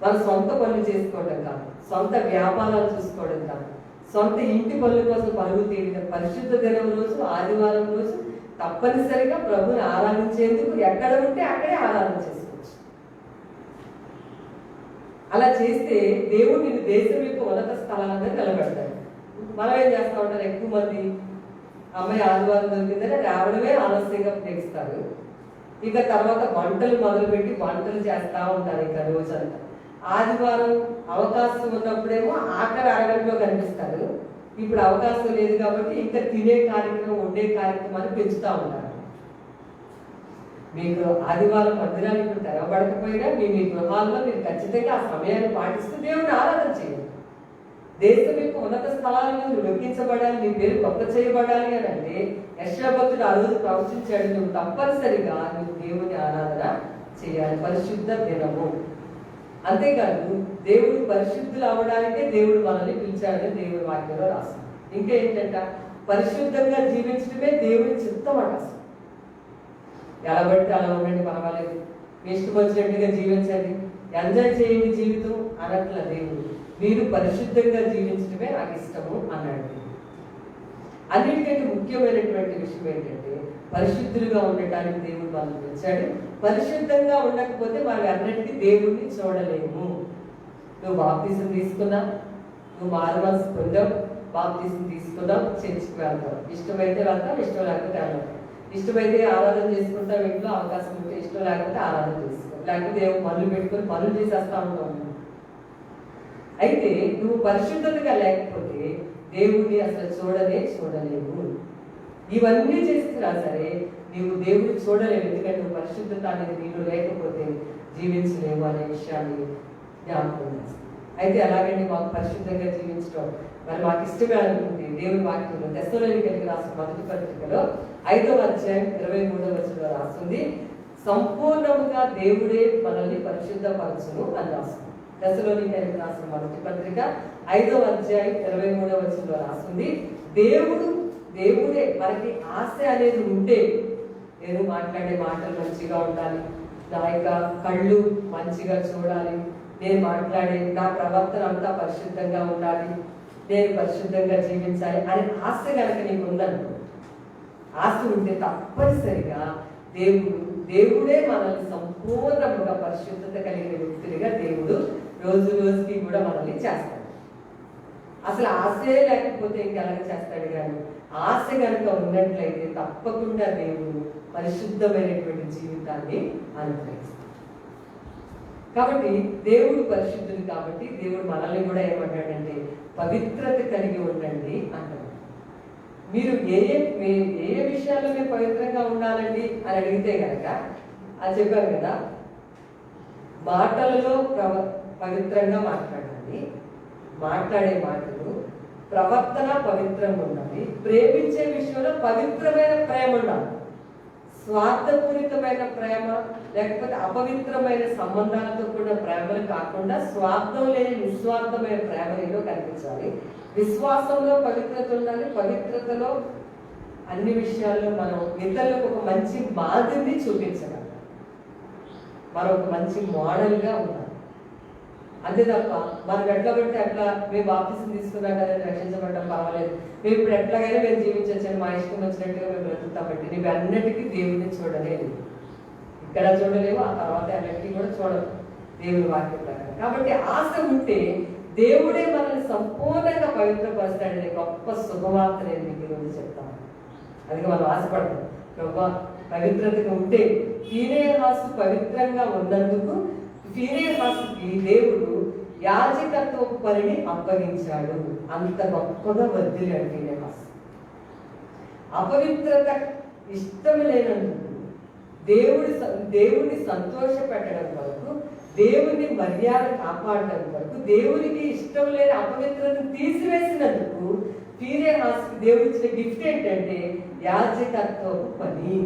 మన సొంత పనులు చేసుకోవడం కాదు, సొంత వ్యాపారాలు చూసుకోవడం కాదు, సొంత ఇంటి పనుల కోసం పరుగు తీయడం. పరిశుద్ధ దినం రోజు, ఆదివారం రోజు తప్పనిసరిగా ప్రభుని ఆరాధించేందుకు ఎక్కడ ఉంటే అక్కడే ఆరాధన చేసుకోవచ్చు. అలా చేస్తే దేవుడు నిన్ను దేశం యొక్క ఉన్నత స్థలాలను నిలబెడతాడు. మనం ఏం చేస్తా ఉంటారు, ఎక్కువ మంది అమ్మాయి ఆదివారం దొరికిందని రావడమే ఆలస్యంగా ప్రేమిస్తారు. ఇక తర్వాత వంటలు మొదలుపెట్టి వంటలు చేస్తూ ఉంటారు. ఇక రోజంతా ఆదివారం అవకాశం ఉన్నప్పుడేమో ఆఖరి అరగంటలో కనిపిస్తారు. ఇప్పుడు అవకాశం లేదు కాబట్టి ఇంకా తినే కార్యక్రమం, వండే కార్యక్రమాన్ని పెంచుతూ ఉంటారు. మీకు ఆదివారం మందిరాలు ఇప్పుడు తెరవబడకపోయినా మీ గృహాల్లో మీరు ఖచ్చితంగా ఆ సమయాన్ని పాటిస్తూ దేవుని ఆరాధన చేయండి. దేశం యొక్క ఉన్నత స్థలాలను నువ్వు లెక్కించబడాలి, నీ పేరు గొప్ప చేయబడాలి అని అంటే యెషయా భక్తుడు ఆ రోజు ప్రవచించాడు, నువ్వు తప్పనిసరిగా నువ్వు దేవుని ఆరాధన చేయాలి. పరిశుద్ధ దినము. అంతేకాదు, దేవుడు పరిశుద్ధులు అవ్వడానికే దేవుడు మనల్ని పిలిచాడని దేవుడి వాక్యంలో రాస్తాడు. ఇంకా ఏంటంట, పరిశుద్ధంగా జీవించడమే దేవుడి చిత్తం అంట. ఎలా బట్టి అలా ఉండండి, పర్వాలేదు, మీ ఇష్టం వచ్చినట్టుగా జీవించండి, ఎంజాయ్ చేయండి జీవితం అనట్ల దేవుడు. మీరు పరిశుద్ధంగా జీవించడమే నాకు ఇష్టము అన్నాడు. అన్నిటికంటే ముఖ్యమైనటువంటి విషయం ఏంటంటే పరిశుద్ధులుగా ఉండటానికి దేవుడు మనల్ని పిలిచాడు. పరిశుద్ధంగా ఉండకపోతే మనం అన్నిటికీ దేవుడిని చూడలేము. నువ్వు బాప్తిజం తీసుకున్నా, నువ్వు మారుమనసు పొందావు, బాప్తిజం తీసుకున్నావు, చర్చికి వెళ్తావు, ఇష్టమైతే వెళ్తావు, ఇష్టం లేకపోతే వెళ్తావు. ఇష్టమైతే ఆరాధన చేసుకుంటావు, ఇంట్లో అవకాశం ఉంటే, ఇష్టం లేకపోతే ఆరాధన చేసుకో, లేకపోతే ఏమో పనులు పెట్టుకొని పనులు చేసేస్తా ఉంటావు. అయితే నువ్వు పరిశుద్ధతగా లేకపోతే దేవుడిని అసలు చూడలేవు. ఇవన్నీ చేస్తున్నా సరే నీవు దేవుడిని చూడలేవు, ఎందుకంటే నువ్వు పరిశుద్ధత అనేది నీళ్ళు లేకపోతే జీవించలేవు అనే విషయాన్ని జ్ఞాపకం చేస్తాను. అయితే అలాగండి మాకు పరిశుద్ధంగా జీవించడం మరి మాకు ఇష్టమే అనుకుంటే దేవుని వాక్యంలో తెస్సలోనికైలకు రాసిన మొదటి పత్రికలో 5వ అధ్యాయం 23వ వచనంలో రాస్తుంది, సంపూర్ణముగా దేవుడే మనల్ని పరిశుద్ధపరచును అని రాస్తుంది. తెస్సలోనికైలకు రాసిన మొదటి పత్రిక 5వ అధ్యాయం 23వ వచనంలో రాస్తుంది, దేవుడే మనకి ఆశ అనేది ఉంటే, నేను మాట్లాడే మాటలు మంచిగా ఉండాలి, నా యొక్క కళ్ళు మంచిగా చూడాలి, నేను మాట్లాడే నా ప్రవర్తన అంతా పరిశుద్ధంగా ఉండాలి, నేను పరిశుద్ధంగా జీవించాలి అనే ఆశ కనుక నీకు ఉందనుకో, ఆశ ఉంటే తప్పనిసరిగా దేవుడే మనల్ని సంపూర్ణంగా పరిశుద్ధత కలిగిన వ్యక్తులుగా దేవుడు రోజు రోజుకి కూడా మనల్ని చేస్తాడు. అసలు ఆశే లేకపోతే ఇంకెలాగ చేస్తాడు, కానీ ఆశ కనుక ఉన్నట్లయితే తప్పకుండా దేవుడు పరిశుద్ధమైనటువంటి జీవితాన్ని అనుగ్రహిస్తాడు. కాబట్టి దేవుడు పరిశుద్ధుడు, కాబట్టి దేవుడు మనల్ని కూడా ఏమంటాడంటే పవిత్రత కలిగి ఉండండి అంటాడు. మీరు ఏ ఏ విషయాల్లో మీరు పవిత్రంగా ఉండాలండి అని అడిగితే కనుక అది చెప్పారు కదా, మాటలలో పవిత్రంగా మాట్లాడాలి, మాట్లాడే మాటలు ప్రవర్తన పవిత్రంగా ఉండాలి, ప్రేమించే విషయంలో పవిత్రమైన ప్రేమ ఉండాలి. స్వార్థపూరితమైన ప్రేమ లేకపోతే అపవిత్రమైన సంబంధాలతో కూడిన ప్రేమలు కాకుండా స్వార్థం లేని నిస్వార్థమైన ప్రేమ ఏదో కనిపించాలి. విశ్వాసంలో పవిత్రత ఉండాలి, పవిత్రతలో అన్ని విషయాల్లో మనం ఇతరులకు ఒక మంచి మాదిరిని చూపించగలం, మనం ఒక మంచి మోడల్గా ఉండాలి. అంతే తప్ప మనం ఎట్లా పడితే అట్లా మేము బాప్తిజం తీసుకున్నాం కదా రక్షించబడడం పర్వాలేదు, మేము ఇప్పుడు ఎట్లాగైనా మేము జీవించచ్చని మా ఇష్టం వచ్చినట్టుగా మేము బ్రతుకుతామంటే నువ్వు అన్నిటికీ దేవుడిని చూడలేదు, ఇక్కడ చూడలేవు, ఆ తర్వాత అన్నిటికీ కూడా చూడవు దేవుని వాక్యం ప్రకారం. కాబట్టి ఆశ ఉంటే దేవుడే మనల్ని సంపూర్ణంగా పవిత్రపరుస్తాడనే గొప్ప శుభవార్త నేను మీకు ఈరోజు చెప్తాను. అందుకే మనం ఆశపడతాం, ప్రభా పవిత్రతగా ఉంటే ఫీనేహాసు పవిత్రంగా ఉన్నందుకు ఫీనేహాసుకి దేవుడు యాజకత్వ పనిని అప్పగించాడు. అంత గొప్పగా వర్ధిల్లాడు ఫీనేహాసు. అపవిత్రత ఇష్టం లేనందుకు దేవుడిని సంతోష పెట్టడం వరకు, దేవుని మర్యాద కాపాడడం వరకు, దేవునికి ఇష్టం లేని అపవిత్రతను తీసివేసినందుకు ఫీనేహాసుకి దేవుడు ఇచ్చిన గిఫ్ట్ ఏంటంటే యాజకత్వపు పని.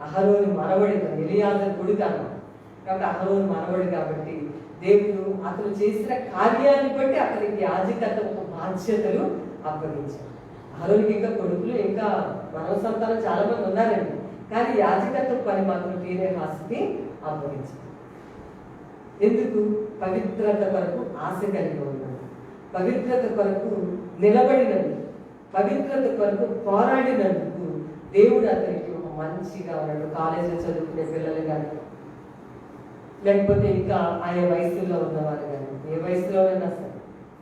అహరోను మనవడి, ఎలియాజరు కొడుకు కాబట్టి అహరోను మనవడు కాబట్టి దేవుడు అతను చేసిన కార్యాన్ని బట్టి అతనికి యాజకత్వపు బాధ్యతలు అప్పగించాడు. అహరోనుకి ఇంకా కొడుకులు ఇంకా మనవ సంతానం చాలా మంది ఉన్నారండి, కానీ యాజకత్వ పని మాత్రం ఫీనేహాసుకి అప్పగించాడు. ఎందుకు? పవిత్రత కొరకు ఆశ కలిగి ఉన్నాడు, పవిత్రత కొరకు నిలబడినందుకు, పవిత్రత కొరకు పోరాడినందుకు దేవుడు అతనికి ఒక మంచిగా ఉన్నాడు. కాలేజీలో చదువుకునే పిల్లలు కానీ లేకపోతే ఇంకా ఆయా వయసులో ఉన్నవారు కానీ ఏ వయసులో అయినా సరే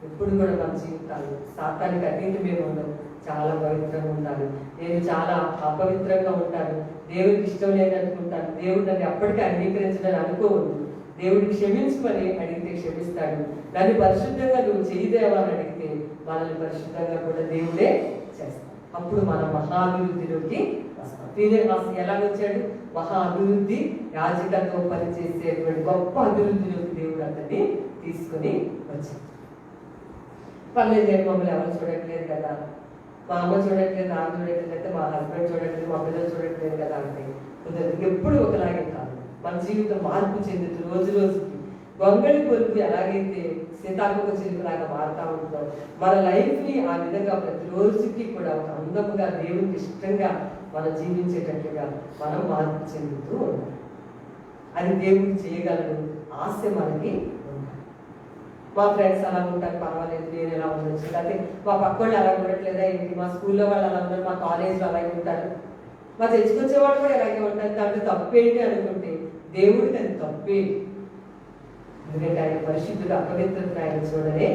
ఎప్పుడు కూడా మన జీవితాలు సాతానికి అతీతమే ఉండవు, చాలా పవిత్రంగా ఉండాలి. నేను చాలా అపవిత్రంగా ఉంటాను, దేవుడికి ఇష్టం లేదనుకుంటాను, దేవుడు నన్ను అప్పటికే అంగీకరించడానికి అనుకోవద్దు. దేవుడిని క్షమించమని అడిగితే క్షమిస్తాడు, నన్ను పరిశుద్ధంగా నువ్వు చేయదేవని అడిగితే మనల్ని పరిశుద్ధంగా కూడా దేవుడే చేస్తాడు. అప్పుడు మనం మహాభివృద్ధిలోకి వస్తాం. ఫీనేహాసు ఎలా వచ్చాడు? మహా అభివృద్ధి, యాజకత్వం పనిచేసేటువంటి గొప్ప అభివృద్ధిలోకి దేవుడు అతన్ని తీసుకుని వచ్చాడు. పర్లేదు, మమ్మల్ని ఎవరు చూడట్లేదు కదా, మా అమ్మ చూడట్లేదు, నాన్న చూడట్లేదు, అయితే మా హస్బెండ్ చూడట్లేదు, మా పిల్లలు చూడట్లేదు కదా అంటే కుదరదు. ఎప్పుడు ఒకలాగే కాదు, మన జీవితం మార్పు చెందుతూ రోజు రోజుకి గొంగళి కొరకు ఎలాగైతే సీతాకోక చిలుకలాగా మారుతా ఉంటాం, మన లైఫ్ని ఆ విధంగా ప్రతి రోజుకి కూడా ఒక అందముగా దేవునికి ఇష్టంగా మనం జీవించేటట్లుగా మనం మార్పు చెందుతూ ఉండాలి. అది దేవుడు చేయగలడు, ఆశ మనకి ఉండాలి. మా ఫ్రెండ్స్ అలా ఉంటారు, పర్వాలేదు, నేను ఎలా ఉండొచ్చు, లేకపోతే మా పక్క వాళ్ళు అలా ఉండట్లేదా ఏంటి, మా స్కూల్లో వాళ్ళు అలా ఉన్నారు, మా కాలేజ్లో అలాగే ఉంటారు, మా తెచ్చుకొచ్చే వాళ్ళు కూడా ఇలాగే ఉంటారు, దాంట్లో తప్పేంటి అనుకుంటే దేవుడికి అది తప్పే. ఎందుకంటే ఆయన పరిశుద్ధుడు, అపవిత్రతను ఆయన చూడాలి.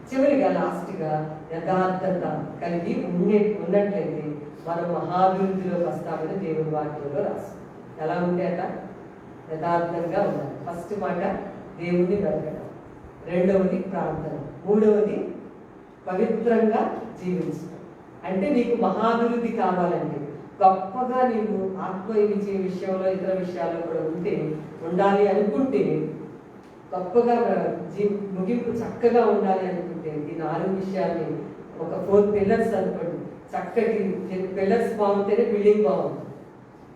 చివరిగా లాస్ట్గా యథార్థత కలిగి ఉన్నట్లయితే మనం మహాభివృద్ధిలోకి వస్తామని దేవుడి వాక్యంలో రాస్తాం. ఎలా ఉంటే అట యథార్థంగా ఉండాలి. ఫస్ట్ మాట దేవుడిని వెతకడం, రెండవది ప్రార్థన, మూడవది పవిత్రంగా జీవించడం. అంటే నీకు మహాభివృద్ధి కావాలంటే, గొప్పగా నీవు ఆత్మ విజయ విషయంలో ఇతర విషయాల్లో కూడా ఉండాలి అనుకుంటే, గొప్పగా ముగింపు చక్కగా ఉండాలి అనుకుంటే, ఈ 4 విషయాల్ని ఒక 4 పిల్లర్స్ అనుకోండి, చక్కటి పిల్లర్స్ బాగుంటేనే బిల్డింగ్ బాగుంటుంది.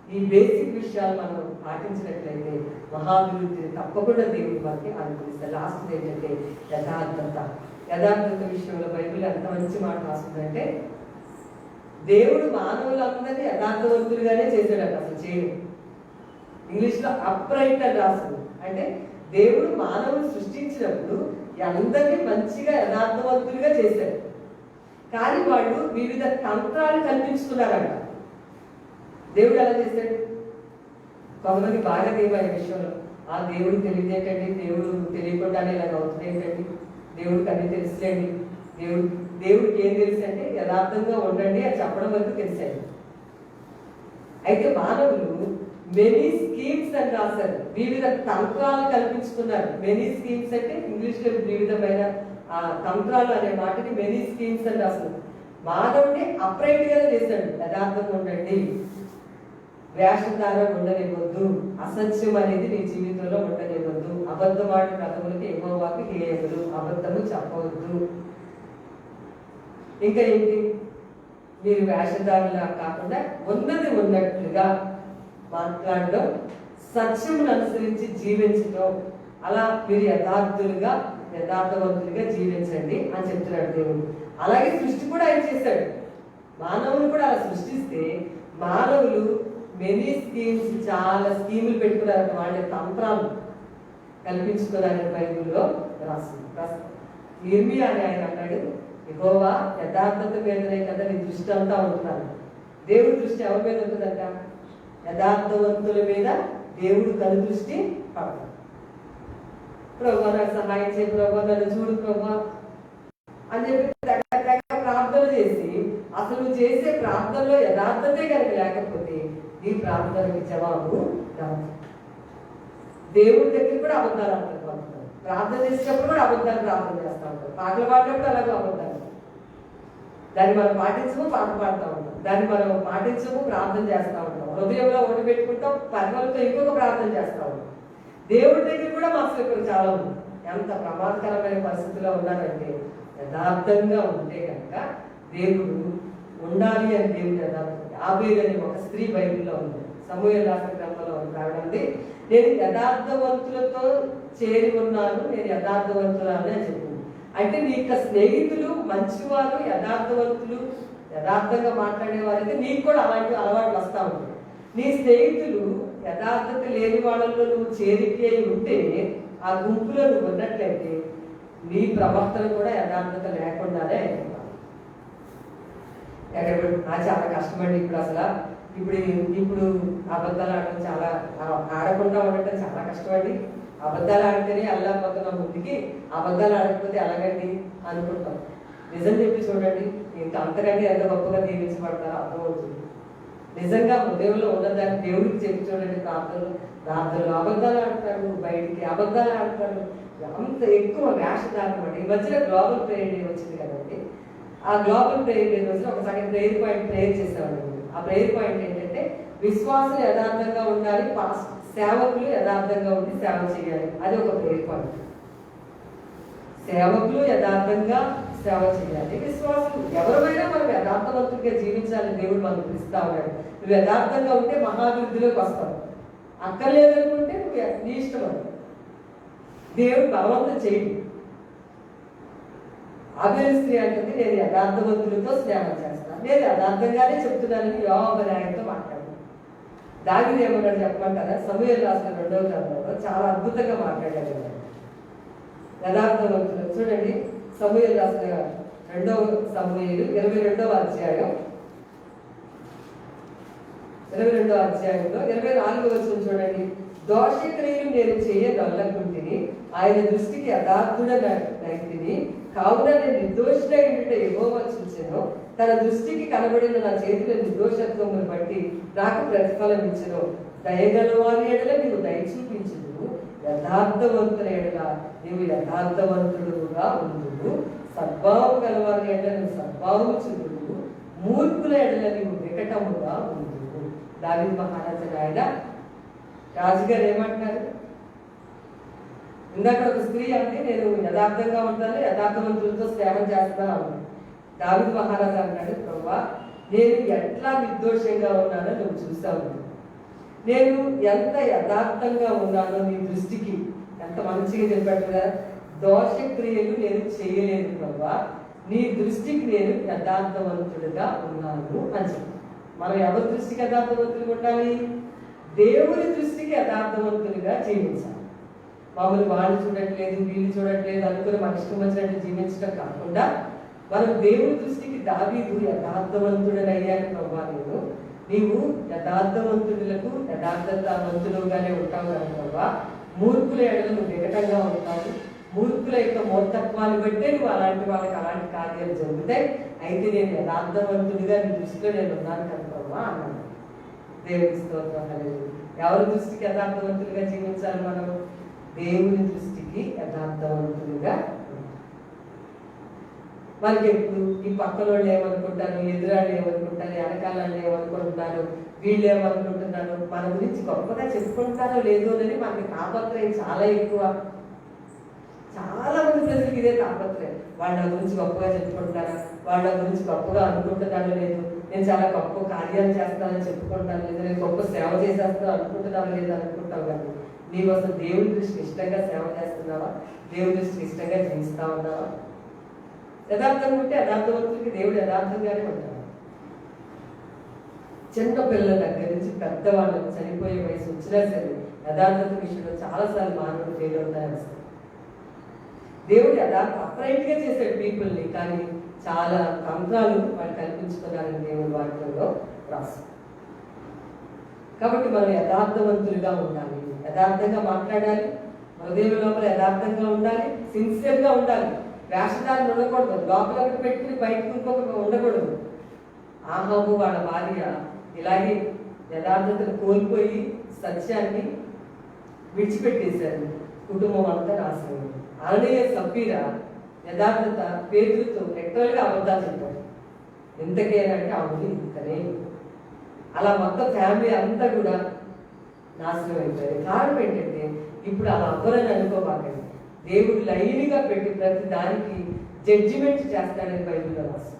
ఈ బేసిక్ విషయాలు మనం పాటించినట్లయితే మహాభివృద్ధిని తప్పకుండా దేవుడి మనకి అనుగ్రహిస్తారు. లాస్ట్ ఏంటంటే యథార్థత. యథార్థత విషయంలో బైబిల్ ఎంత మంచి మాట రాస్తుందంటే, దేవుడు మానవులందరినీ యథార్థవంతులుగానే చేశాడట. అసలు చేయడు. ఇంగ్లీష్లో అప్రైట్ అని రాస్తుంది. అంటే దేవుడు మానవుని సృష్టించినప్పుడు అందరినీ మంచిగా యథార్థవంతులుగా చేశాడు. కానీ వాళ్ళు వివిధ తంత్రాలు కల్పించుకున్నారంట. దేవుడు ఎలా చేశాడు? కొంతమంది బాగా దేవుడు విషయంలో, ఆ దేవుడు తెలియదేంటండి, దేవుడు తెలియకుండానే ఇలాగ అవుతుంది ఏంటండి, దేవుడికి అన్ని తెలుసులేండి, దేవుడికి ఏం తెలుసు అంటే యథార్థంగా ఉండండి అని చెప్పడం వరకు తెలిసాడు. అయితే మానవులు మెనీ స్కీమ్స్ అని రాశారు, వివిధ తంత్రాలు కల్పించుకున్నారు. మెనీ స్కీమ్స్ అంటే ఇంగ్లీష్లో వివిధమైన తంత్రాలు అనే మాటని మెనీ స్కీమ్స్ అని రాశారు. మానవుడిని అప్రైట్ గా చేశాడు. యథార్థంగా ఉండండి, వేషధారం ఉండనివ్వద్దు, అసత్యం అనేది నీ జీవితంలో ఉండనివ్వద్దు, అబద్ధమాడి కథములకి యెహోవాకు హేయములు, అబద్ధము చెప్పవద్దు. ఇంకా ఏంటి, మీరు వేషధారులా కాకుండా ఉన్నది ఉన్నట్లుగా మాట్లాడడం, సత్యమును అనుసరించి జీవించడం, అలా మీరు యథార్థవంతులుగా జీవించండి అని చెప్తున్నాడు దేవుడు. అలాగే సృష్టి కూడా ఆయన చేశాడు. మానవులు కూడా అలా సృష్టిస్తే మానవులు మెనీ స్కీమ్స్, చాలా స్కీములు పెట్టుకున్నారు, వాళ్ళ తంత్రాలు కల్పించుకున్నారని బైబిల్లో రాస్తుంది. ఇర్మియా అని ఆయన అన్నాడు, యెహోవా యథార్థత మీదనే కదా నీ దృష్టి అంతా ఉంటున్నాను. దేవుడి దృష్టి ఎవరి మీద ఉంటుందంట? యథార్థవంతుల మీద దేవుడు కను దృష్టి పడతాడు. ప్రభు నాకు సహాయం చేయ, ప్రభు నన్ను చూడు ప్రభు అని చెప్పి ప్రార్థన చేసి, అసలు నువ్వు చేసే ప్రార్థనలో యథార్థతే కనుక లేకపోతే నీ ప్రార్థనకి జవాబు రాదు. దేవుడి దగ్గర కూడా అబద్ధాలు అంటారు. ప్రార్థన చేసేటప్పుడు కూడా అబద్ధాలు ప్రార్థన చేస్తూ ఉంటారు. పాటలు పాడినప్పుడు అలాగే అబద్ధాలు. దాన్ని మనం పాటించము, పాట పాడుతూ ఉంటాం. దాన్ని మనం పాటించము, ప్రార్థన చేస్తూ ఉంటాం. హృదయంలో ఒకటి పెట్టుకుంటాం, పర్వాలతో ఇంకొక ప్రార్థన చేస్తూ ఉంటాం. దేవుడి దగ్గర కూడా మనసు ఇక్కడ చాలా ఉంది. ఎంత ప్రమాదకరమైన పరిస్థితిలో ఉన్నారంటే, యథార్థంగా ఉంటే కనుక దేవుడు ఉండాలి అని దేవుడు యథార్థం. యాబేలు అనే ఒక స్త్రీ బైబిల్లో ఉంది, సమూయేలు రాసిన గ్రంథంలో ఉంది. నేను యథార్థవంతులతో చేరి ఉన్నాను, నేను యథార్థవంతురాలని అని చెప్పింది. అంటే నీకు స్నేహితులు మంచివారు, యథార్థవంతులు, యథార్థంగా మాట్లాడేవారైతే నీకు కూడా అలాంటి అలవాట్లు వస్తూ ఉంటాయి. నీ స్నేహితులు యథార్థత లేని వాళ్ళలో నువ్వు చేరిక అయి ఉంటే, ఆ గుంపులో నువ్వు ఉన్నట్లయితే నీ ప్రవర్తన కూడా యథార్థత లేకుండానే చాలా కష్టమండి. ఇప్పుడు అబద్ధాలు ఆడటం చాలా, ఆడకుండా ఉండటం చాలా కష్టమండి. అబద్ధాలు ఆడితేనే అల్లాపోతున్న ముందుకి, అబద్ధాలు ఆడకపోతే ఎలాగండి అనుకుంటాం. నిజం చెప్పి చూడండి, ఇంకా అంతకంటే ఎంత గొప్పగా దీవించబడతారో అర్థమవుతుంది. నిజంగా హృదయంలో ఉన్నదాన్ని దేవుడికి చెప్పి చూడండి. ప్రార్థనలు అబద్ధాలు ఆడతారు, బయటికి అబద్ధాలు ఆడతారు, అంత ఎక్కువ వేషధారణ అనమాట. ఈ మధ్యన గ్లోబల్ ప్రేయర్ డే వచ్చింది కదండి. ఆ గ్లోబల్ ప్రేయర్ డే రోజున ఒకసారి ప్రేయర్ పాయింట్ ప్రేయర్ చేసేవాళ్ళు. ఆ ప్రేయర్ పాయింట్ ఏంటంటే, విశ్వాసులు యథార్థంగా ఉండాలి, సేవకులు యథార్థంగా ఉండి సేవ చేయాలి. అది ఒక ప్రేయర్ పాయింట్. సేవకులు యథార్థంగా సేవ చేయాలి, విశ్వాసులు ఎవరైనా మనం యథార్థవంతుడిగా జీవించాలని దేవుడు మనం పిలుస్తా ఉన్నాడు. నువ్వు యథార్థంగా ఉంటే మహాభివృద్ధిలోకి వస్తావు. అక్కర్లేదనుకుంటే నువ్వు నీ ఇష్టం. అది దేవుడు బలవంతం చేయడు. ఆబేలు స్త్రీ అంటుంది, నేను యథార్థవంతులతో స్నేహం చేస్తాను, నేను యథార్థంగానే చెప్తున్నానని యోగతో మాట్లాడు. దావీదు ఏమన్నాడు చెప్పమంటారా? సమూయేలు రాసిన 2వ గ్రంథంలో చాలా అద్భుతంగా మాట్లాడాడు. యథార్థవంతులు. చూడండి, సమూయేలు రాసిన 2వ సమూయేలు 22వ అధ్యాయం 22వ అధ్యాయంలో 24వ వచనం చూడండి. దోషక్రియలు నేను చేయనొల్లకుంటిని, ఆయన దృష్టికి యథార్థుడనైతిని, కావున నేను నిర్దోషుడై ఉండుట యెహోవా చూచెను. తన దృష్టికి కనబడిన నా చేతుల నిర్దోషత్వమును బట్టి నాకు ప్రతిఫలం ఇచ్చెను. దయగల వారి ఎడల నీవు దయ చూపించుదు, యథార్థవంతుల ఎడల నీవు యథార్థవంతుడుగా ఉండువు. సద్భావం గలవారి ఎడల నువ్వు సద్భావము చూపుడు, మూర్ఖుల ఎడల నీవు వికటముగా ఉండువు. దావీదు మహారాజు ఆయన రాజుగారు ఏమంటున్నారు? ఇందాక ఒక స్త్రీ అంటే నేను యథార్థంగా ఉంటాను, యథార్థవంతులతో స్నేహం చేస్తున్నాను. దావీదు మహారాజు అంటాడు, ప్రభువా నేను ఎట్లా నిర్దోషంగా ఉన్నానో నువ్వు చూసావు. నేను ఎంత యథార్థంగా ఉన్నానో నీ దృష్టికి, ఎంత మంచిగా చెప్పాడు కదా, దోషక్రియలు నేను చేయలేదు ప్రభువా, నీ దృష్టికి నేను యథార్థవంతుడిగా ఉన్నాను అని చెప్పి. మనం ఎవరి దృష్టికి యథార్థవంతులుగా ఉండాలి? దేవుని దృష్టికి యథార్థవంతులుగా జీవించాలి. మామూలు వాళ్ళు చూడట్లేదు, వీళ్ళు చూడట్లేదు అనుకుని మన ఇష్టం వచ్చినట్టు జీవించడం కాకుండా మనం దేవుని దృష్టికి దావీదు యథార్థవంతుడనయ్యాను ప్రభువా, నీవు యథార్థవంతులకు యథార్థవంతులుగానే ఉంటావు కదా ప్రభువా, మూర్ఖుల ఎడల నువ్వు వికటంగా ఉంటావు, మూర్ఖుల యొక్క మూర్ఖత్వాన్ని బట్టే నువ్వు అలాంటి వాళ్ళకి అలాంటి కార్యాలు జరుగుతాయి, అయితే నేను యథార్థవంతుడిగా నీ దృష్టిలో నేను ఉన్నాను కదా ప్రభువా అన్నాను. దేవుని స్తోత్రం. ఎవరి దృష్టికి యథార్థవంతులుగా జీవించాలి మనం? దేవుని దృష్టికి యథార్థవంతులుగా. మనకి ఎప్పుడు ఈ పక్కన వాళ్ళు ఏమనుకుంటారు, ఎదురాళ్ళు ఏమనుకుంటారు, వెనకాల ఏమనుకుంటున్నారు, వీళ్ళు ఏమనుకుంటున్నారు, మన గురించి గొప్పగా చెప్పుకుంటారో లేదో అని మనకి తాపత్రయం చాలా ఎక్కువ. చాలా మంది ప్రజలకు ఇదే తాపత్రయం. వాళ్ళ గురించి గొప్పగా చెప్పుకుంటారా, వాళ్ళ గురించి గొప్పగా అనుకుంటున్నారో లేదు, నేను చాలా గొప్ప కార్యాలు చేస్తానని చెప్పుకుంటాను లేదు, నేను గొప్ప సేవ చేసేస్తాను అనుకుంటున్నాను లేదు అనుకుంటావు. కానీ నీవు అసలు దేవుడి దృష్టికి ఇష్టంగా సేవ చేస్తున్నావా? దేవుడి దృష్టికి ఇష్టంగా జీవిస్తా ఉన్నావా? యథార్థంగా ఉంటే యథార్థవంతులకి దేవుడు యథార్థంగానే ఉంటాడు. చిన్న పిల్లల దగ్గర నుంచి పెద్దవాళ్ళకి చనిపోయే వయసు వచ్చినా సరే యథార్థత విషయంలో చాలాసార్లు మానవుడు ఫెయిల్ అవుతాయని దేవుడు యథార్థ అప్రైట్గా చేసే పీపుల్ని, కానీ చాలా తంత్రాలు వాళ్ళు కల్పించుకున్నారని దేవుని వాక్యంలో రాసు. కాబట్టి మనం యథార్థవంతులుగా ఉండాలి, యథార్థంగా మాట్లాడాలి, హృదయం లోపల యథార్థంగా ఉండాలి, సిన్సియర్గా ఉండాలి. వేషధారణ ఉండకూడదు, లోపల ఒకటి పెట్టుకుని బయటకు ఇంకొకటి ఉండకూడదు. ఆహాబు వాళ్ళ భార్య ఇలాగే యథార్థతను కోల్పోయి సత్యాన్ని విడిచిపెట్టేశారు, కుటుంబం అంతా నాశనం. అలానే సఫీరా యథార్థత పేదలతో రెక్టల్గా అబద్ధాలు చెప్పారు. ఎంతకేనంటే అవును ఇంతనే, అలా మొత్తం ఫ్యామిలీ అంతా కూడా నాశనం అయిపోయారు. కారణం ఏంటంటే ఇప్పుడు అలా అవ్వరని అనుకోబాకండి. దేవుడు లైన్గా పెట్టి ప్రతి దానికి జడ్జిమెంట్ చేస్తాడని బైబిల్లో రాసి.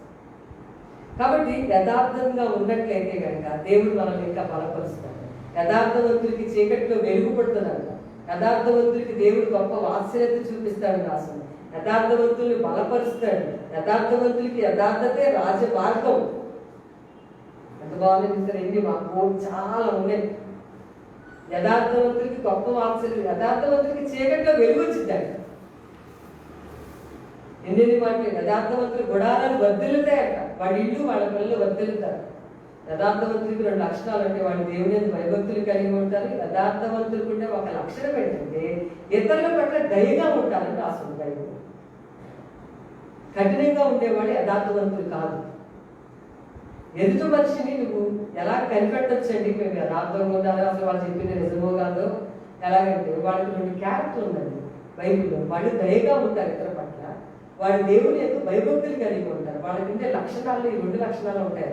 కాబట్టి యథార్థంగా ఉన్నట్లయితే కనుక దేవుడు మనల్ని ఇంకా బలపరుస్తాడు. యథార్థవంతులకి చీకట్లో వెలుగు పడుతున్నాడు, యథార్థవంతులకి దేవుడు గొప్ప వాత్సల్యత చూపిస్తాడు రాసు. యథార్థవంతుల్ని బలపరుస్తాడు. యథార్థవంతులకి యథార్థతే రాజమార్గం. ఎంత బాగుంది సార్, ఎన్ని మాకు చాలా ఉన్నాయి. యథార్థవంతులకి గొప్ప వాత్సల్యం, యథార్థవంతులకి చీకట్లో వెలుగు వచ్చిందంట. ఎన్ని మాటలు, యథార్థవంతులు గుడారాలు వర్ధిల్లుతాయట, వాళ్ళ ఇల్లు వాళ్ళ పిల్లలు వర్ధిల్లుతారు. యథార్థవంతులకి 2 లక్షణాలు అంటే వాళ్ళు దేవుని భయభక్తులు కలిగి ఉంటారు. యథార్థవంతులకు ఉండే ఒక లక్షణం ఏంటంటే ఇతరుల పట్ల దయగా ఉంటారని రాస్తుంది బైబిల్. కఠినంగా ఉండేవాళ్ళు యథార్థవంతులు కాదు. ఎదుటి మనిషిని నువ్వు ఎలా కనిపెట్టొచ్చండి, మేము యథార్థంగా ఉండాలి, అసలు వాళ్ళు చెప్పింది నిజమో కాదో ఎలాగంటే వాళ్ళకి 2 క్యారెక్టర్లు ఉందండి బైబిల్లో. వాళ్ళు దయగా ఉంటారు ఇతర పట్ల, వాళ్ళు దేవుని యొక్క భయభక్తులు కలిగి ఉంటారు. వాళ్ళకి ఉండే లక్షణాలు ఈ 2 లక్షణాలు ఉంటాయి.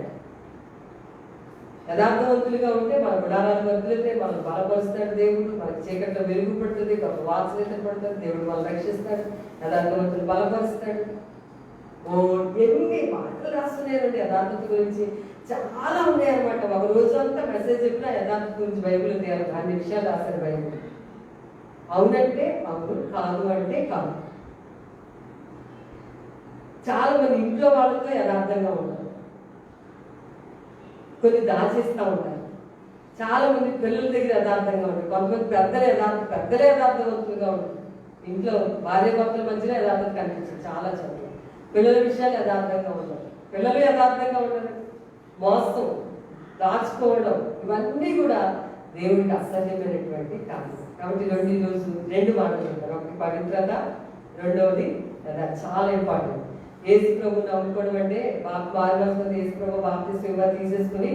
యథార్థవంతులుగా ఉంటే మన గుడారాలు వర్ధిల్లితే మనం బలపరుస్తాడు దేవుడు, మనకి చీకట్లో వెలుగు పడుతుంది, గొప్ప వాత్సల్యత పడుతుంది, దేవుడు మనం రక్షిస్తాడు, యథార్థవంతులు బలపరుస్తాడు. ఎన్ని మాటలు రాస్తున్నాయండి యథార్థత గురించి, చాలా ఉన్నాయన్నమాట. ఒక రోజు అంతా మెసేజ్ చెప్పినా యథార్థత గురించి బైబిల్ తేవాలి, 2 నిమిషాలు రాశారు బైబిల్. అవునంటే అవును, కాదు అంటే కాదు. చాలా మంది ఇంట్లో వాళ్ళతో యథార్థంగా ఉంటారు, కొన్ని దాచేస్తూ ఉంటారు. చాలా మంది పిల్లల దగ్గర యథార్థంగా ఉంటారు, కొంతమంది పెద్దలే యథార్థవంతులుగా ఉంటారు. ఇంట్లో భార్య భర్తల మధ్యలో యథార్థత కనిపించదు చాలా చోట్ల. పిల్లల విషయాలు యథార్థంగా ఉండదు, పిల్లలు యథార్థంగా ఉండరు, మోసం, దాచుకోవడం, ఇవన్నీ కూడా దేవుడికి అసహ్యమైనటువంటి కాదు. కాబట్టి రెండు మాటలు ఉంటారు. ఒకటి పవిత్రత, రెండవది చాలా ఇంపార్టెంట్. యేసు ప్రభుని నమ్ముకోవడం అంటే బాప్తిస్మం యేసు ప్రభు బాప్తిస్మం తీసేసుకుని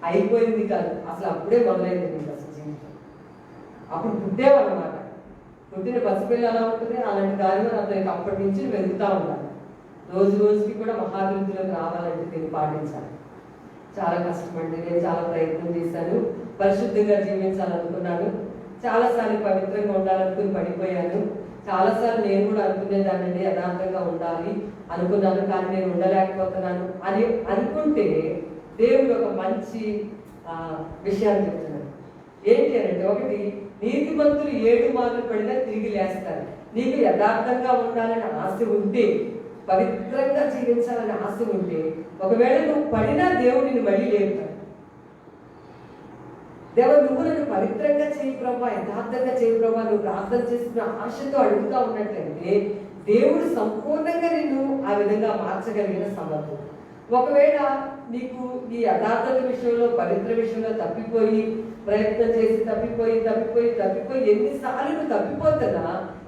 అయిపోయింది కాదు, అసలు అప్పుడే మొదలైంది నీకు అసలు జీవితం. అప్పుడు పుట్టేవన్నమాట. పుట్టిన పసిపిల్ల ఎలా ఉంటుంది అలాంటి దారిలో అతనికి అప్పటి నుంచి వెతుకుతూ ఉండాలి. రోజు రోజుకి కూడా మహాభివృద్ధిలోకి రావాలంటే దీన్ని పాటించాలి. చాలా కష్టపడి నేను చాలా ప్రయత్నం చేశాను, పరిశుద్ధంగా జీవించాలనుకున్నాను, చాలాసార్లు పవిత్రంగా ఉండాలనుకుని పడిపోయాను. చాలాసార్లు నేను కూడా అనుకునేదానండి యథార్థంగా ఉండాలి అనుకున్నాను, కానీ నేను ఉండలేకపోతున్నాను అని అనుకుంటే దేవుడు ఒక మంచి విషయాన్ని చెప్తున్నాడు. ఏంటి అంటే, ఒకటి, నీతిమంతులు 7 మార్లు పడినా తిరిగి లేస్తారు. నీకు యథార్థంగా ఉండాలని ఆశ ఉంటే, పవిత్రంగా జీవించాలని ఆశ ఉంటే, ఒకవేళ నువ్వు పడినా దేవుడిని మళ్ళీ లేపుతాడు. దేవుడు నువ్వు నన్ను పవిత్రంగా చేయి ప్రభా, యథార్థంగా చేయి ప్రభా, నువ్వు ప్రార్థన చేస్తున్న ఆశతో అడుగుతా ఉన్నట్లయితే దేవుడు సంపూర్ణంగా నిన్ను ఆ విధంగా మార్చగలిగిన సమర్థుడు. ఒకవేళ నీకు ఈ యథార్థత విషయంలో, పవిత్ర విషయంలో తప్పిపోయి ప్రయత్నం చేసి తప్పిపోయి ఎన్నిసార్లు నువ్వు తప్పిపోతున్నా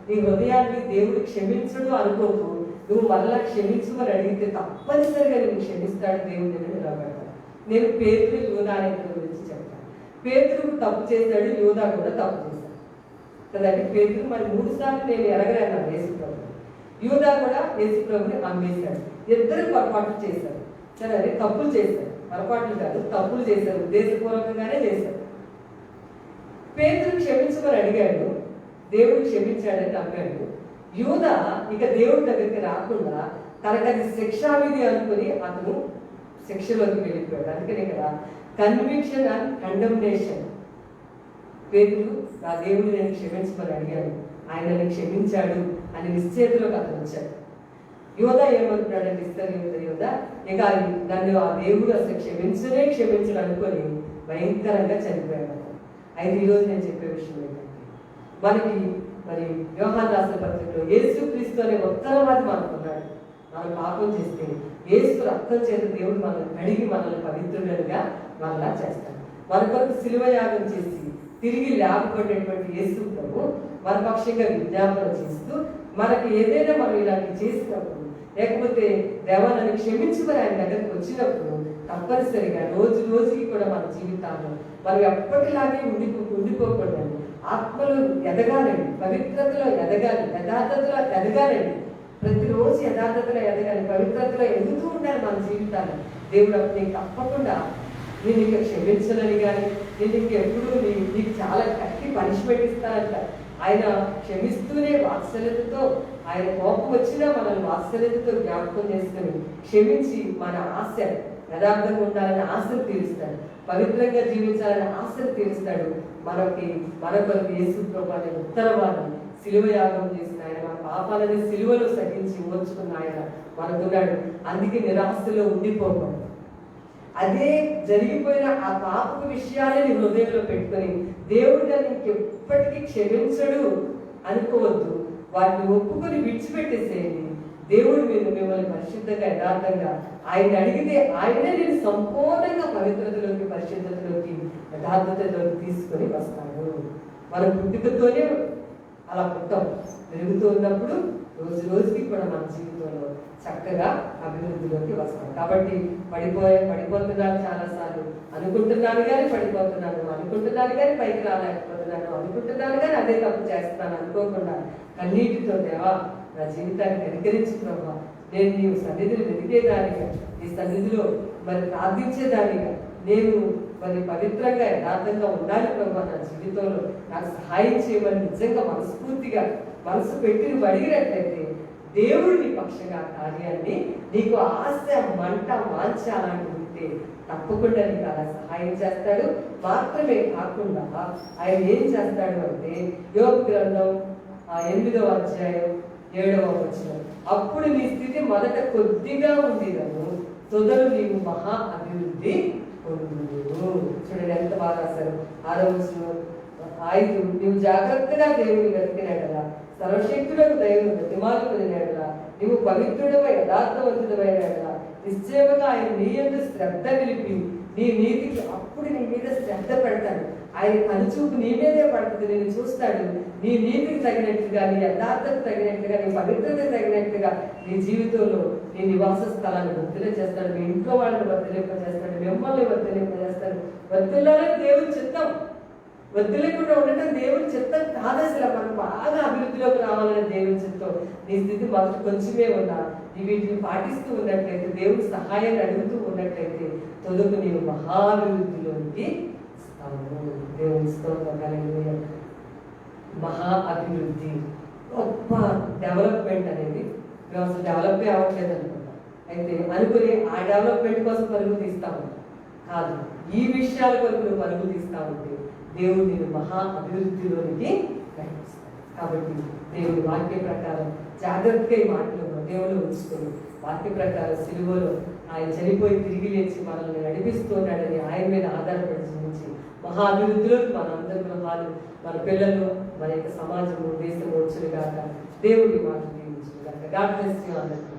నీ హృదయాన్ని దేవుడు క్షమించడు అనుకోకు. నువ్వు మళ్ళా క్షమించమని అడిగితే తప్పనిసరిగా నేను క్షమిస్తాడు దేవుడు నిలబెడతాడు. నేను పేతురు, యూదా అనే గురించి చెప్తాను. పేతురు తప్పు చేశాడు, యూదా కూడా తప్పు చేశాడు కదండి. పేతురు మరి 3 సార్లు నేను ఎరగలేను యేసు ప్రభు, యూదా కూడా యేసు ప్రభుని అమ్మేశాడు. ఇద్దరు పొరపాట్లు చేశారు, సరే అదే తప్పులు చేశారు, పొరపాట్లు కాదు తప్పులు చేశారు, ఉద్దేశపూర్వకంగానే చేశారు. పేతురు క్షమించమని అడిగాడు, దేవుడు క్షమించాడని నమ్మాడు. యూదా ఇక దేవుడి దగ్గరికి రాకుండా తనకది శిక్షావిధి అనుకుని అతను శిక్షలోకి వెళ్ళిపోయాడు. అందుకని ఇక్కడ కన్విక్షన్ అండ్ కండమ్నేషన్. పేతురు నా దేవుడు నేను క్షమించమని అడిగాను, ఆయన నన్ను క్షమించాడు అని నిశ్చయితలోకి అతను వచ్చాడు. యోధా ఏమంటున్నాడంటే, యోధా ఇక నన్ను ఆ దేవుడు అసలు క్షమించడు అనుకొని భయంకరంగా చనిపోయాడు. అయితే ఈరోజు నేను చెప్పే విషయం ఏంటంటే, మనకి మరి యోహాను రాసిన పత్రికలో యేసుక్రీస్తు అనే ఉత్తరవాది మనకున్నాడు. మనం పాపం చేస్తే యేసు రక్తం చేత దేవుడు మనల్ని కడిగి మనల్ని పవిత్రులుగా మనలా చేస్తాడు. మన కొరకు శిలువ యాగం చేసి తిరిగి లేపబడినటువంటి యేసు ప్రభు మన పక్షంగా విజ్ఞాపన చేస్తూ మనకి ఏదైనా మనం ఇలాంటి చేసినప్పుడు, లేకపోతే దేవాలను క్షమించుకొని ఆయన దగ్గరికి వచ్చినప్పుడు తప్పనిసరిగా రోజు రోజుకి కూడా మన జీవితాల్లో మనం ఎప్పటిలాగే ఉండిపోకూడదు. ఆత్మలో ఎదగాలండి, పవిత్రతలో ఎదగాలి, యథార్థతలో ఎదగాలండి. ప్రతిరోజు యథార్థతలో ఎదగాలి, పవిత్రతలో ఎదుగుతూ ఉండాలి మన జీవితాన్ని. దేవుడు అప్పుడు నీకు తప్పకుండా నేను ఇంకా క్షమించనని కానీ, నేను ఇంకెప్పుడు నీకు చాలా గట్టి పనిష్మెంట్ ఇస్తానంట. ఆయన క్షమిస్తూనే వాత్సల్యతతో, ఆయన కోపం వచ్చినా మనల్ని వాత్సల్యతతో జ్ఞాపకం చేసుకుని క్షమించి మన ఆశ యథార్థంగా ఉండాలని ఆశను తీరుస్తాడు, పవిత్రంగా జీవించాలని ఆశను తీరుస్తాడు. మన కొరకు యేసు ప్రభు అనే ఉత్తరవాదం శిలువ యాగం చేసిన ఆయన, మన పాపాలని శిలువలో సహించి ఓర్చుకున్న ఆయన మనకున్నాడు. అందుకే నిరాశలో ఉండిపోకూడదు. అదే జరిగిపోయిన ఆ పాపపు విషయాలని హృదయంలో పెట్టుకొని దేవుడు నన్ను ఇంకెప్పటికీ క్షమించడు అనుకోవద్దు. వాటిని ఒప్పుకొని విడిచిపెట్టేసేయండి. దేవుడు మిమ్మల్ని పరిశుద్ధంగా యథార్థంగా ఆయన అడిగితే ఆయనే నేను సంపూర్ణంగా పవిత్రతలోకి, పరిశుద్ధతలోకి, యథార్థతలోకి తీసుకొని వస్తాడు. మన పుట్టుకతోనే అలా పుట్టాం. పెరుగుతూ ఉన్నప్పుడు రోజు రోజుకి కూడా మన జీవితంలో చక్కగా అభివృద్ధిలోకి వస్తాం. కాబట్టి పడిపోతున్నాను చాలాసార్లు, అనుకుంటున్నాను కానీ అనుకుంటున్నాను కానీ పైకి రాలేకపోతున్నాను, అనుకుంటున్నాను కానీ అదే తప్పు చేస్తున్నాను అనుకోకుండా కన్నీటితో దేవా నా జీవితాన్ని కనికరించుకున్నావా, నేను నీవు సన్నిధిని వెతికేదానిగా, ఈ సన్నిధిలో మరి ప్రార్థించేదానిగా, నేను మరి పవిత్రంగా యథార్థంగా ఉండాలి ప్రభు నా జీవితంలో, నాకు సహాయం చేయమని నిజంగా మనస్ఫూర్తిగా మనసు పెట్టి నువ్వు అడిగినట్లయితే దేవుడు నీ పక్షంగా కార్యాన్ని, నీకు ఆశ, మంట, వాంఛ అలాంటివి ఉంటే తప్పకుండా నీకు అలా సహాయం చేస్తాడు. మాత్రమే కాకుండా ఆయన ఏం చేస్తాడు అంటే, యోబు గ్రంథం 8వ అధ్యాయం 7వ వచనం, అప్పుడు నీ స్థితి మొదట కొద్దిగా ఉండేదను, తొదలు నీవు మహా అభివృద్ధి పొందుదువు. చూడండి ఎంత బాగా రాశారు. 6వ వచనం, 5 నువ్వు జాగ్రత్తగా దేవుని వెతికినట్లా సర్వశక్తులకు దైవం ప్రతిమాలుకుని ఎడల నీవు పవిత్రుడవై యథార్థవంతుడమైన ఎడల నిశ్చయముగా ఆయన నీ యందు శ్రద్ధ నిలిపి నీ నీతికి అప్పుడు నీ మీద శ్రద్ధ పెడతాడు. ఆయన కనుచూపు నీ మీదే పడుతుంది, నేను చూస్తాడు. నీ నీతికి తగినట్టుగా, నీ యథార్థకు తగినట్టుగా, నీ పవిత్రతకు తగినట్టుగా నీ జీవితంలో నీ నివాస స్థలాన్ని వర్తిల చేస్తాడు. మీ ఇంట్లో వాళ్ళని వర్తిలింప చేస్తాడు, మిమ్మల్ని వర్తిలింప చేస్తాడు. వర్తిల్లాలని దేవుని చిత్తం. వదిలేకుండా ఉండటం దేవుని చిత్తం కాదు. అసలు మనం బాగా అభివృద్ధిలోకి రావాలని దేవుని చిత్తం. నీ స్థితి మొదటి కొంచెమే ఉన్నా వీటిని పాటిస్తూ ఉన్నట్లయితే, దేవుని సహాయాన్ని అడుగుతూ ఉన్నట్లయితే తొలుగు నీవు మహాభివృద్ధిలోనికి వస్తావు. దేవుని స్తోత్రం హల్లెలూయా. మహా అభివృద్ధి, గొప్ప డెవలప్మెంట్ అనేది మేము అసలు డెవలప్ అవ్వట్లేదు అనుకుంటాం. అయితే అనుకుని ఆ డెవలప్మెంట్ కోసం పరుగులు తీస్తా ఉంటాం. కాదు, ఈ విషయాల కొరకు నువ్వు పరుగులు తీస్తా ఉంటే దేవుడు నేను మహా అభివృద్ధిలోనికి నడిపిస్తాడు. కాబట్టి దేవుడి వాక్య ప్రకారం జాగ్రత్తగా ఈ మాటలు దేవుడు ఉంచుకొని, వాక్య ప్రకారం సిలువలో ఆయన చనిపోయి తిరిగి లేచి మనల్ని నడిపిస్తున్నాడని ఆయన మీద ఆధారపడి జీవించి మహా అభివృద్ధిలోకి మనందరి గృహాలు, మన పిల్లలు, మన యొక్క సమాజము, దేశము వచ్చును గాక. దేవుడి మాటలు దీవించును గాక. గాడ్ బ్లెస్ యు అందరికీ.